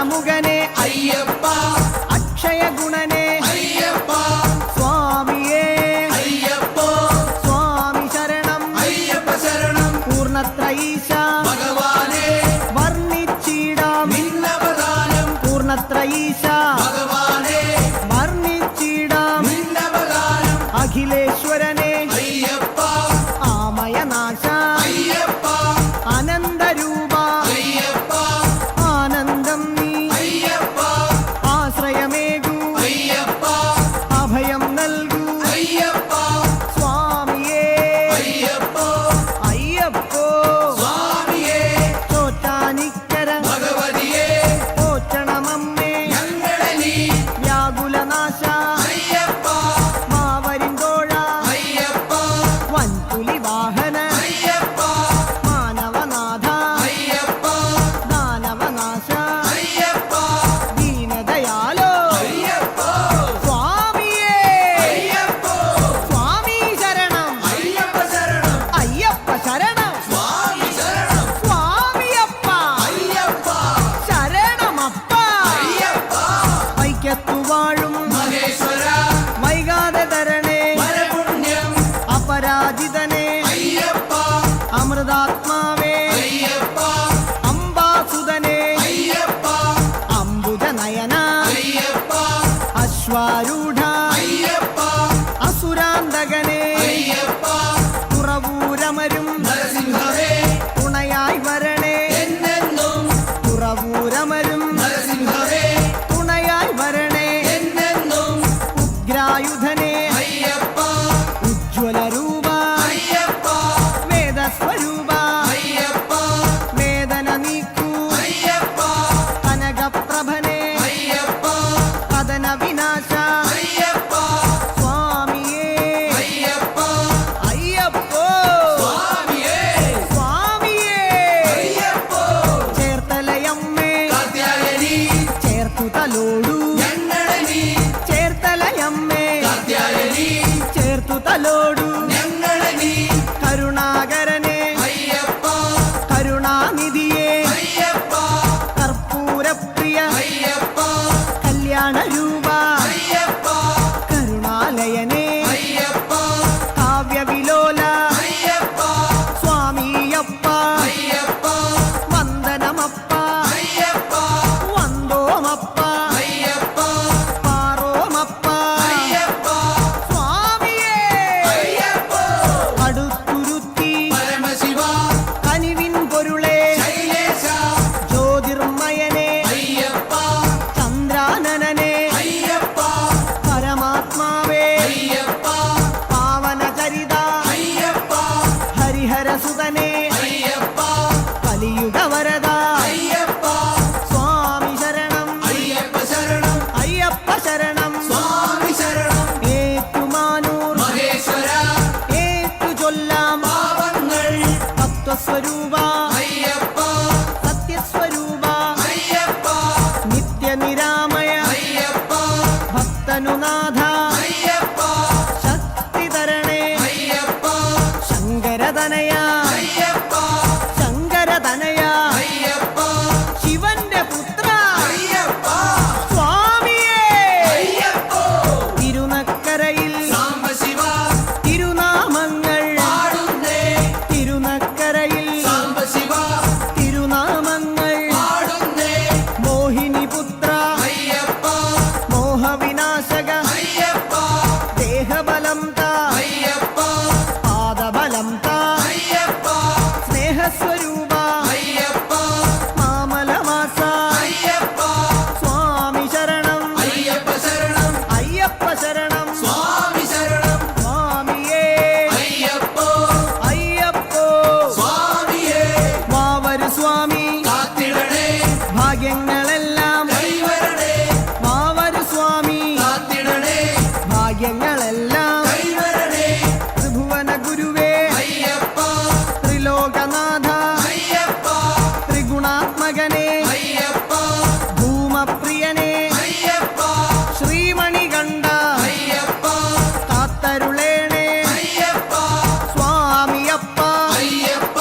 അഷ്ടമുഖനെ അയ്യപ്പ അക്ഷയ ഗുണനെ അയ്യപ്പ സ്വാമിയേ അയ്യപ്പോ സ്വാമി ശരണം അയ്യപ്പ ശരണം പൂർണ്ണത്രയീശ ഭഗവാനെ വർണ്ണിച്ചിടാം നിന്നവദാനം പൂർണ്ണത്രയീശ ഭഗവാനെ വർണ്ണിച്ചിടാം നിന്നവദാനം അഖിലേശ്വരനെ അയ്യപ്പ ആമയനാശ അയ്യപ്പ അനന്തരൂപ അയ്യപ്പ ആനന്ദം നീ അയ്യപ്പ ആശ്രയമേകൂ അയ്യപ്പ അഭയം നൽകൂ അയ്യപ്പ സ്വാമിയേ അയ്യപ്പോ അയ്യപ്പോ സ്വാമിയേ ചോറ്റാനിക്കര ഭഗവതിയെ പോറ്റണമമ്മേ ഞങ്ങളെ നീ വ്യാകുലനാശ അയ്യപ്പ മാവരിന്തോഴ അയ്യപ്പ വൻപുലി വാഹന അയ്യപ്പ മാനവനാഥ അയ്യപ്പ ദാനവനാശ അയ്യപ്പ ദീനദയാലോ അയ്യപ്പ സ്വാമിയേ അയ്യപ്പോ സ്വാമി ശരണം അയ്യപ്പ ശരണം അയ്യപ്പ ശരണം സ്വാമി ശരണം സ്വാമിയപ്പ അയ്യപ്പ ശരണമപ്പ അയ്യപ്പ വൈക്കത്തു വാഴും മഹേശ്വര വൈകാതെ തരണേ പരപുണ്യം അപരാജിതനെ അയ്യപ്പ അമൃതാത്മാവേ അയ്യപ്പ അംബാസുതനെ അയ്യപ്പ അംബുജനയന അയ്യപ്പ അശ്വാരൂഢ അയ്യപ്പ അസുരാന്തകനെ അയ്യപ്പ തുറവൂരമരും നരസിംഹവേ തുണയായി വരണേ എന്നെന്നും തുറവൂരമരും നരസിംഹവേ തുണയായി വരണേ എന്നെന്നും ഉഗ്രായുധനെ അയ്യപ്പ ഉജ്ജ്വലരൂപ അയ്യപ്പ വേദസ്വരൂപ അയ്യപ്പ വേദന നീക്കൂ അയ്യപ്പ കനകപ്രഭനെ അയ്യപ്പ കഥന വിനാശ അയ്യപ്പ സ്വാമിയേ അയ്യപ്പ അയ്യപ്പോ സ്വാമിയേ സ്വാമിയേ അയ്യപ്പോ ചേർത്തലയമ്മേ കാത്യായനി ചേർത്തു തലോടു ഞങ്ങളെ നീ ചേർത്തലയമ്മേ കാത്യായനി ചേർത്തു തലോടു ഞങ്ങളെ നീ കരുണാകരനെ അയ്യപ്പ കരുണാനിധിയെ അയ്യപ്പ കർപ്പൂരപ്രിയ അയ്യപ്പ കല്യാണരൂപ അയ്യപ്പ കരുണാലയനെ അയ്യപ്പ കാവ്യവിലോല അയ്യപ്പ സ്വാമിയപ്പ അയ്യപ്പ വന്ദനമപ്പ അയ്യപ്പ വന്ദോമപ്പ അയ്യപ്പ പാറോമപ്പ അയ്യപ്പ സ്വാമിയേ അയ്യപ്പ അടുത്തുരുത്തി പരമശിവ കനിവിൻ പൊരുളെ ശൈലേശ ജ്യോതിർമയനെ അയ്യപ്പ ചന്ദ്രാനനനെ അയ്യപ്പ പരമാത്മാവേ അയ്യപ്പ പാവനചരിത അയ്യപ്പ ഹരിഹരസുതനെ അയ്യപ്പ കലിയുഗവരദ അയ്യപ്പ സ്വാമി ശരണം അയ്യപ്പ ശരണം അയ്യപ്പ ശരണം സ്വാമി ശരണം ഏറ്റുമാനൂർ മഹേശ്വര ഏറ്റു ചൊല്ലാം പാവങ്ങൾ തത്വസ്വരൂപ അയ്യപ്പ സത്യസ്വരൂപ അയ്യപ്പ നിത്യനിരാമയ അയ്യപ്പ ഭക്തനുനാഥ അയ്യപ്പ ശക്തി തരണേ അയ്യപ്പ ശങ്കരതനയ അയ്യപ്പ ശങ്കരതനയ അയ്യപ്പ ശിവന്റെ പുത്ര അയ്യപ്പ സ്വാമിയേ അയ്യപ്പോ തിരുനക്കരയിൽ സാംബശിവ തിരുനാമങ്ങൾ പാടുന്നേ തിരുനക്കരയിൽ സാംബശിവ തിരുനാമങ്ങൾ പാടുന്നേ മോഹിനിപുത്ര അയ്യപ്പ മോഹവിനാശക അയ്യപ്പ ദേഹബലം താ അയ്യപ്പ പാദബലം താ അയ്യപ്പ സ്നേഹസ്വരൂപ അയ്യപ്പ മാമലവാസ അയ്യപ്പ സ്വാമി ശരണം അയ്യപ്പ ശരണം അയ്യപ്പ ശരണം സ്വാമി ശരണം സ്വാമിയേ അയ്യപ്പോ അയ്യപ്പോ സ്വാമിയേ വാവരു സ്വാമി കാത്തിടണേ ഭാഗ്യങ്ങളെല്ലാം കൈവരണേ വാവരു സ്വാമി കാത്തിടണേ ഭാഗ്യങ്ങളെല്ലാം കൈവരണേ ത്രിഭുവന ഗുരുവേ അയ്യപ്പ ത്രിലോകനാഥ അയ്യപ്പ ത്രിഗുണാത്മകനെ അയ്യപ്പ ഭൂമപ്രിയനെ അയ്യപ്പ ശ്രീമണികണ്ഠ അയ്യപ്പ കാത്തരുളേണേ അയ്യപ്പ സ്വാമിയപ്പ അയ്യപ്പ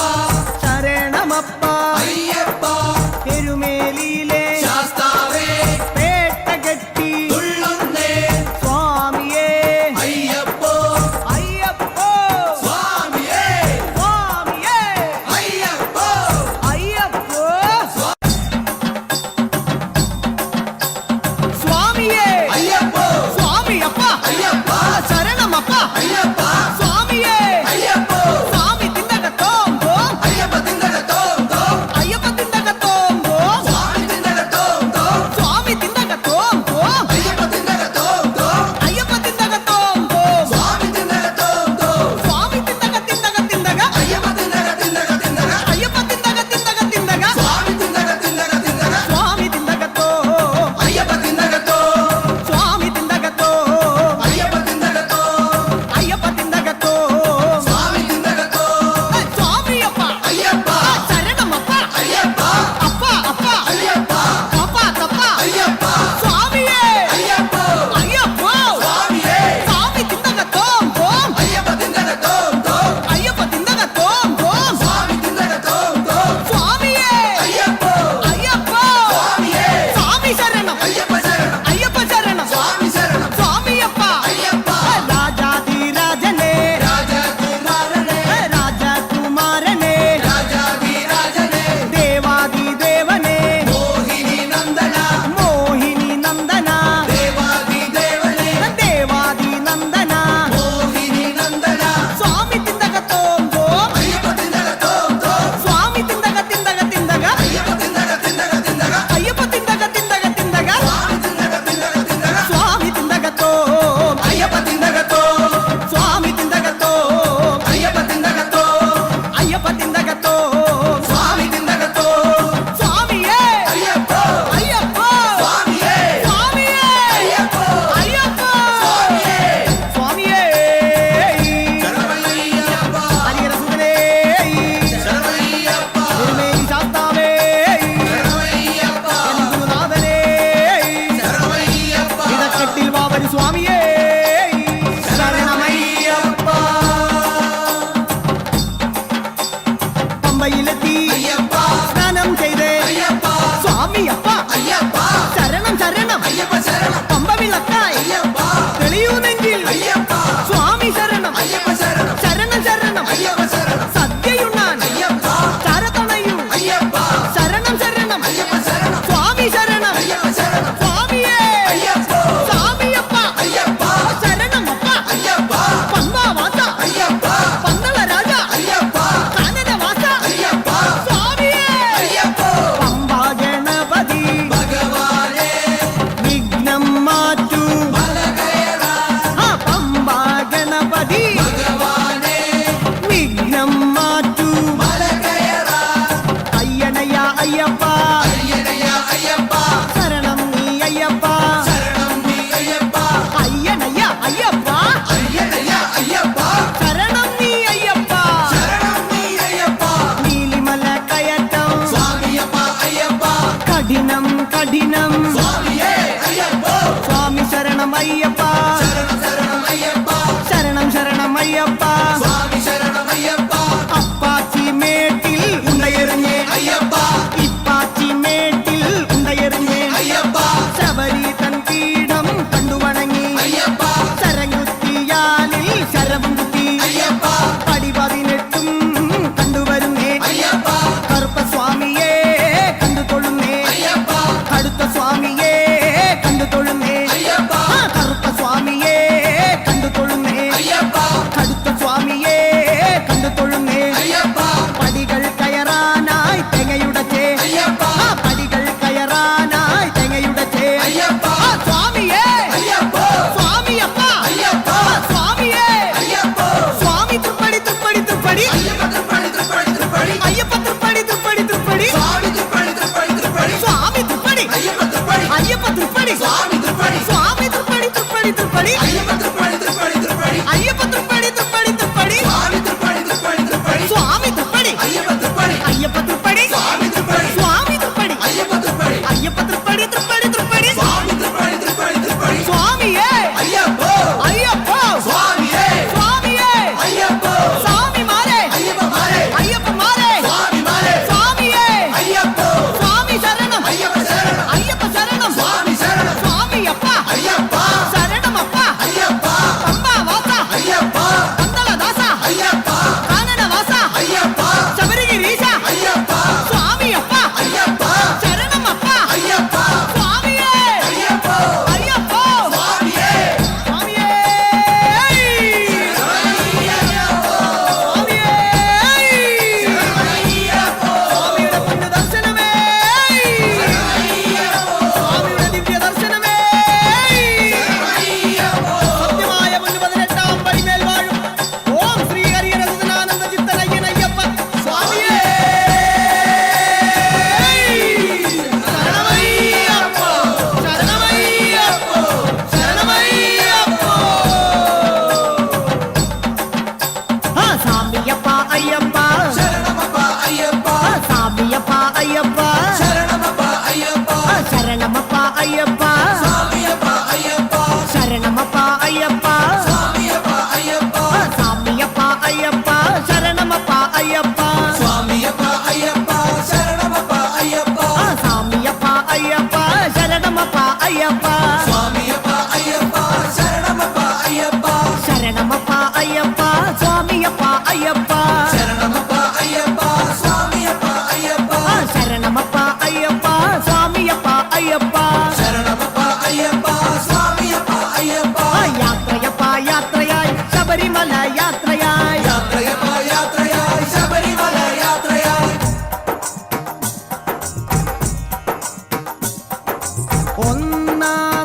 ശരണമപ്പ അയ്യപ്പ എരുമേലിയിലെ ശാസ്താ അയ്യപ്പ അയ്യനയ്യ അയ്യപ്പ ശരണം നീ അയ്യപ്പ ശരണം നീ അയ്യപ്പ അയ്യനയ്യ അയ്യപ്പ അയ്യനയ്യ അയ്യപ്പ ശരണം നീ അയ്യപ്പ ശരണം നീ അയ്യപ്പ നീലിമല കയറ്റം സ്വാമിയപ്പ അയ്യപ്പ കഠിനം കഠിനം സ്വാമിയേ അയ്യപ്പ സ്വാമി ശരണം അയ്യപ്പ ശരണം ശരണം അയ്യപ്പ ശരണം ശരണം അയ്യപ്പ സ്വാമി ശരണം അയ്യപ്പ അപ്പാച്ചി മേട്ടിൽ ഉണ്ടയെറിഞ്ഞേ അയ്യപ്പ ഇപ്പാച്ചി മേട്ടിൽ ഉണ്ടയെറിഞ്ഞേ അയ്യപ്പ ശബരി തൻ പീഠം കണ്ടുവണങ്ങി അയ്യപ്പ ശരംകുത്തിയാലിൽ ശരവും കുത്തി അയ്യപ്പ പടി 18 കണ്ടുവരുന്നേ അയ്യപ്പ കറുപ്പസ്വാമിയെ കണ്ടു തൊഴുന്നേ അയ്യപ്പ കടുത്ത സ്വാമിയെ കണ്ടു തൊഴുന്നേ അയ്യപ്പ കറുപ്പസ്വാമിയെ കണ്ടു തൊഴുന്നേ അയ്യപ്പ കടുത്ത സ്വാമിയെ കണ്ടു തൊഴുന്നേ അയ്യപ്പ പടികൾ കയറാനായി തെങ്ങയുടച്ചേ അയ്യപ്പ പടികൾ കയറാനായി തെങ്ങയുടച്ചേ അയ്യപ്പ സ്വാമിയെ അയ്യപ്പ സ്വാമിയപ്പ അയ്യപ്പ സ്വാമിയെ അയ്യപ്പ സ്വാമി തൃപ്പടി തൃപ്പടി തൃപ്പടി അയ്യപ്പ തൃപ്പടി തൃപ്പടി തൃപ്പടി അയ്യപ്പ തൃപ്പടി തൃപ്പടി തൃപ്പടി സ്വാമി തൃപ്പടി തൃപ്പടി തൃപ്പടി സ്വാമി തൃപ്പടി അയ്യപ്പ തൃപ്പടി അയ്യപ്പ തൃപ്പടി സ്വാമി തൃപ്പടി സ്വാമി തൃപ്പടി തൃപ്പടി തൃപ്പടി അയ്യപ്പ തൃപ്പടി തൃപ്പടി തൃപ്പടി അയ്യപ്പ തൃപ്പടി തൃപ്പടി തൃപ്പടി സ്വാമി തൃപ്പടി തൃപ്പടി തൃപ്പടി സ്വാമി തൃപ്പടി അയ്യപ്പ തൃപ്പടി അയ്യപ്പ തൃപ്പടി സ്വാമി തൃപ്പടി സ്വാമി തൃപ്പടി അയ്യപ്പ തൃപ്പടി അയ്യപ്പ തൃപ്പടി തൃപ്പടി തൃപ്പടി സ്വാമി തൃപ്പടി തൃപ്പടി തൃപ്പടി സ്വാമിയേ അയ്യപ്പ അയ്യപ്പ സ്വാമിയേ സ്വാമിയേ അയ്യപ്പ സ്വാമിമാരെ അയ്യപ്പമാരെ അയ്യപ്പമാരെ സ്വാമിമാരെ സ്വാമിയേ അയ്യപ്പ സ്വാമി ശരണം അയ്യപ്പ ശരണം അയ്യപ്പ ശരണം സ്വാമി ശരണം സ്വാമിയപ്പ അയ്യപ്പ ശരണമപ്പ അയ്യപ്പ പമ്പാവാസ അയ്യപ്പ പന്തളദാസ അയ്യപ്പ കാനനവാസ അയ്യപ്പ ശബരിഗിരീശ അയ്യപ്പ സ്വാമിയപ്പ അയ്യപ്പ ശരണമപ്പ അയ്യപ്പ സ്വാമിയേ അയ്യപ്പ അയ്യപ്പ സ്വാമിയേ സ്വാമിയേ സ്വാമിയുടെ പൊന്നു ദർശനമേ സ്വാമിയുടെ ദിവ്യ ദർശനമേ സത്യമായ പൊന്നു 18 പടിമേൽ വാഴും ഓം ശ്രീ ഹരിഹരസുതനാനന്ദ ചിത്തനയ്യനയ്യപ്പ സ്വാമിയേ ശരണമയ്യപ്പ ശരണമയ്യപ്പ ശരണമയ്യപ്പ സ്വാമിയപ്പ അയ്യപ്പ ശരണമപ്പ അയ്യപ്പ സ്വാമിയപ്പ അയ്യപ്പ ശരണമപ്പ അയ്യപ്പ ശരണമപ്പ അയ്യപ്പ സ്വാമിയപ്പ അയ്യപ്പ ശരണമപ്പ അയ്യപ്പ സ്വാമിയപ്പ അയ്യപ്പ സ്വാമിയപ്പ അയ്യപ്പ ശരണമപ്പ അയ്യപ്പ സ്വാമിയപ്പ അയ്യപ്പ ശരണമപ്പ അയ്യപ്പ സ്വാമിയപ്പ അയ്യപ്പ ശരണമപ്പ അയ്യപ്പ സ്വാമിയപ്പ അയ്യപ്പ ശരണമപ്പ അയ്യപ്പ ശരണമപ്പ അയ്യപ്പ സ്വാമിയപ്പ അയ്യപ്പ ശരണമപ്പ അയ്യപ്പ സ്വാമിയപ്പ അയ്യപ്പ ശരണമപ്പ അയ്യപ്പ സ്വാമിയപ്പ അയ്യപ്പ ശരണമപ്പ അയ്യപ്പ സ്വാമിയപ്പ അയ്യപ്പ യാത്രയപ്പ യാത്രയായി ശബരിമല യാത്രയായി യാത്രയപ്പ യാത്രയായി ശബരിമല യാത്രയായി ഒന്നാം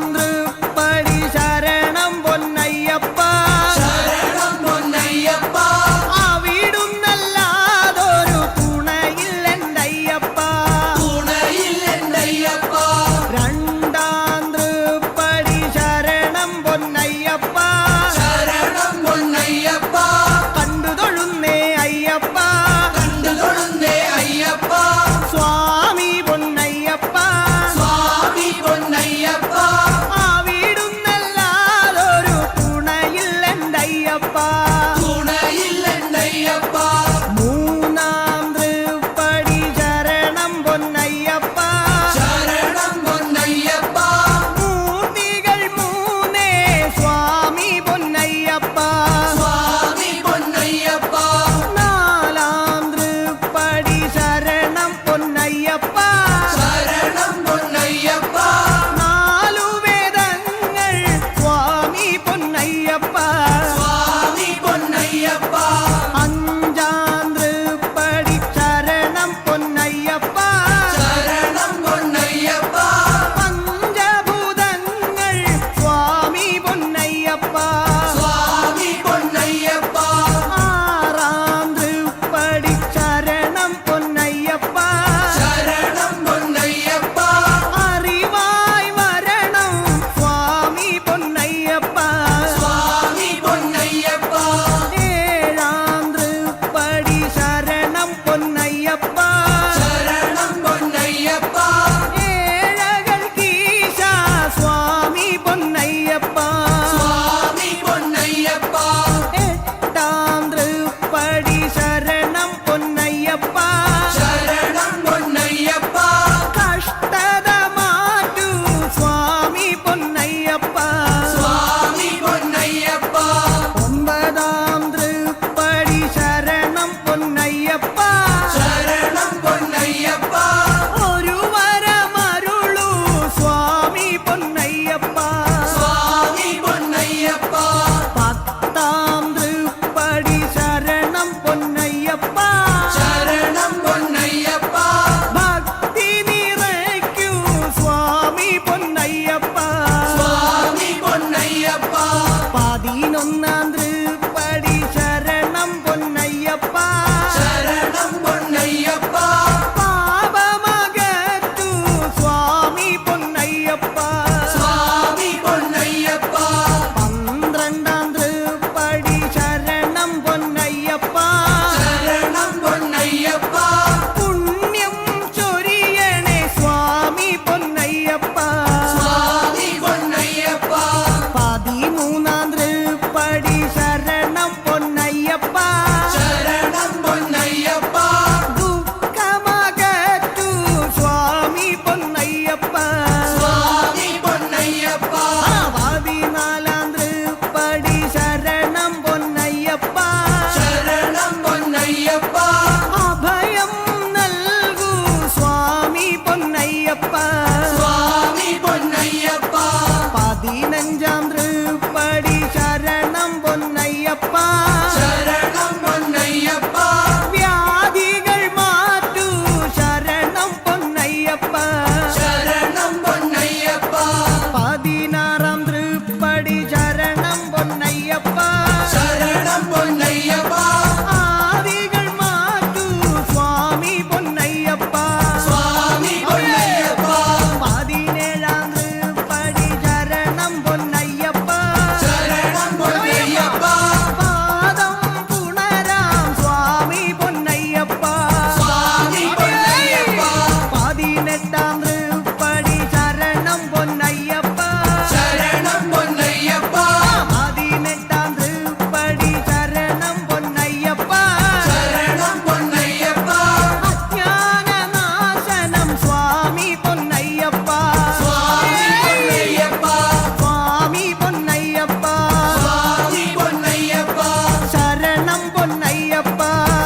പൊന്നയ്യപ്പ സ്വാമി പൊന്നയ്യപ്പ 15 തൃപ്പടി ശരണം പൊന്നയ്യപ്പ ശരണം പൊന്നയ്യപ്പ വ്യാധികൾ മാറ്റൂ ശരണം പൊന്നയ്യപ്പ ശരണം പൊന്നയ്യപ്പ 16 തൃപ്പടി ശരണം പൊന്നയ്യപ്പ ശരണം പൊന്നയ്യപ്പ ആദികൾ മാറ്റൂ സ്വാമി പൊന്നയ്യപ്പ സ്വാമി പൊന്നയ്യപ്പ 17 തൃപ്പടി ശരണം പൊന്നയ്യപ്പ ശരണം പൊന്നയ്യപ്പ പാദം പുണരാം സ്വാമി പൊന്നയ്യപ്പ സ്വാമി പൊന്നയ്യപ്പ 18 തൃപ്പടി ശരണം പൊന്നയ്യപ്പ ശരണം പൊന്നയ്യപ്പ 18 തൃപ്പടി ശരണം പൊന്നയ്യപ്പ ശരണം പൊന്നയ്യപ്പ അജ്ഞാനനാശനം സ്വാമി പൊന്നയ്യപ്പ സ്വാമി പൊന്നയ്യപ്പ സ്വാമി പൊന്നയ്യപ്പ സ്വാമി പൊന്നയ്യപ്പ ശരണം പൊന്നയ്യപ്പ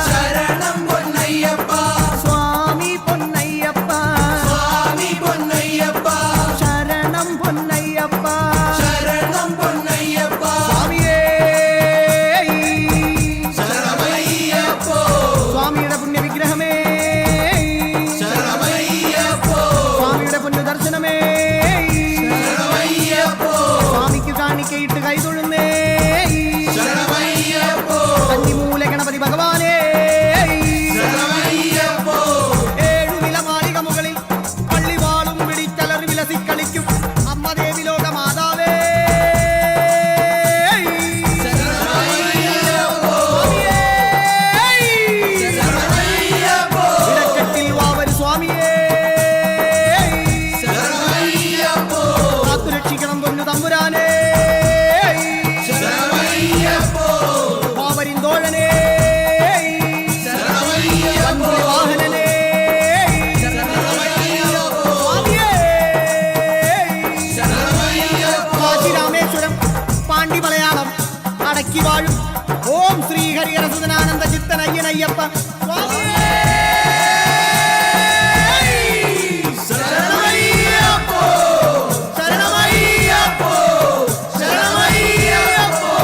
ശരണം പൊന്നയ്യപ്പ സ്വാമി പൊന്നയ്യപ്പ സ്വാമി പൊന്നയ്യപ്പ ശരണം പൊന്നയ്യപ്പ ശരണം പൊന്നയ്യപ്പ സ്വാമിയേ ശരണമയ്യപ്പോ സ്വാമിയുടെ പുണ്യവിഗ്രഹമേ ശരണമയ്യപ്പോ സ്വാമിയുടെ പുണ്യദർശനമേ ശരണമയ്യപ്പോ സ്വാമിക്ക് കാണിക്കയിട്ട് കൈതൊഴുന്നേ ശരണമയ്യപ്പോ കന്നിമൂല ഗണപതി ഭഗവാനേ ശരണമയ്യപ്പോ 7 നിലമാളിക മുകളിൽ പള്ളിവാളും പിടിച്ചലറി വിലസിക്കളിക്കും അമ്മ ദേവി ലോക മാതാവേ ശരണമയ്യപ്പോ ഇടക്കെട്ടിൽ വാവരു സ്വാമിയേ ശരണമയ്യപ്പോ കാത്തുരക്ഷിക്കണം പൊന്നു തമ്പുരാനേ ശരണമയ്യപ്പോ വാവരിന്തോഴനേ ശരണമയ്യപ്പോ വാഹനനേ സ്വാമിയേ ശരണമയ്യപ്പോ കാശി രാമേശ്വരം പാണ്ഡി മലയാളം അടക്കി വാഴും ഓം ശ്രീ ഹരിഹരസുതനാനന്ദ ചിത്തനയ്യനയ്യപ്പ സ്വാമിയേ ശരണമയ്യപ്പോ ശരണമയ്യപ്പോ ശരണമയ്യപ്പോ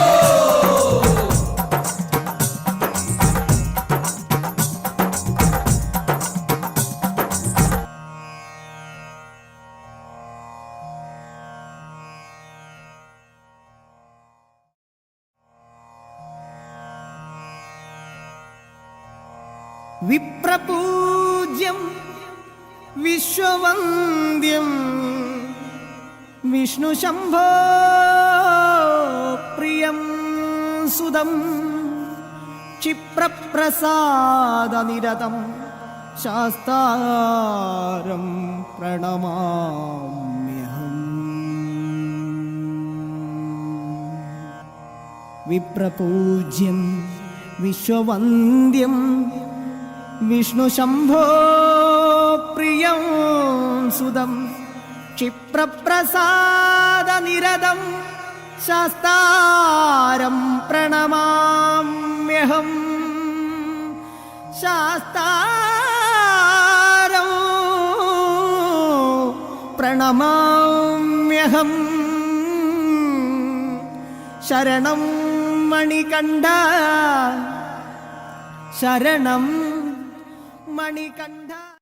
വിപ്രപൂജ്യം വിശ്വവന്ദ്യം വിഷ്ണുശംഭോ പ്രിയം സുതം ക്ഷിപ്രപ്രസാദനിരതം ശാസ്താരം പ്രണമാമ്യഹം വിപ്രപൂജ്യം വിശ്വവന്ദ്യം വിഷ്ണുശംഭോ പ്രിയം സുതം ക്ഷിപ്രപ്രസാദനിരതം ശാസ്താരം പ്രണമാമ്യഹം ശാസ്താരം പ്രണമാമ്യഹം ശരണം മണികണ്ഠ ശരണം മണികണ്ഠ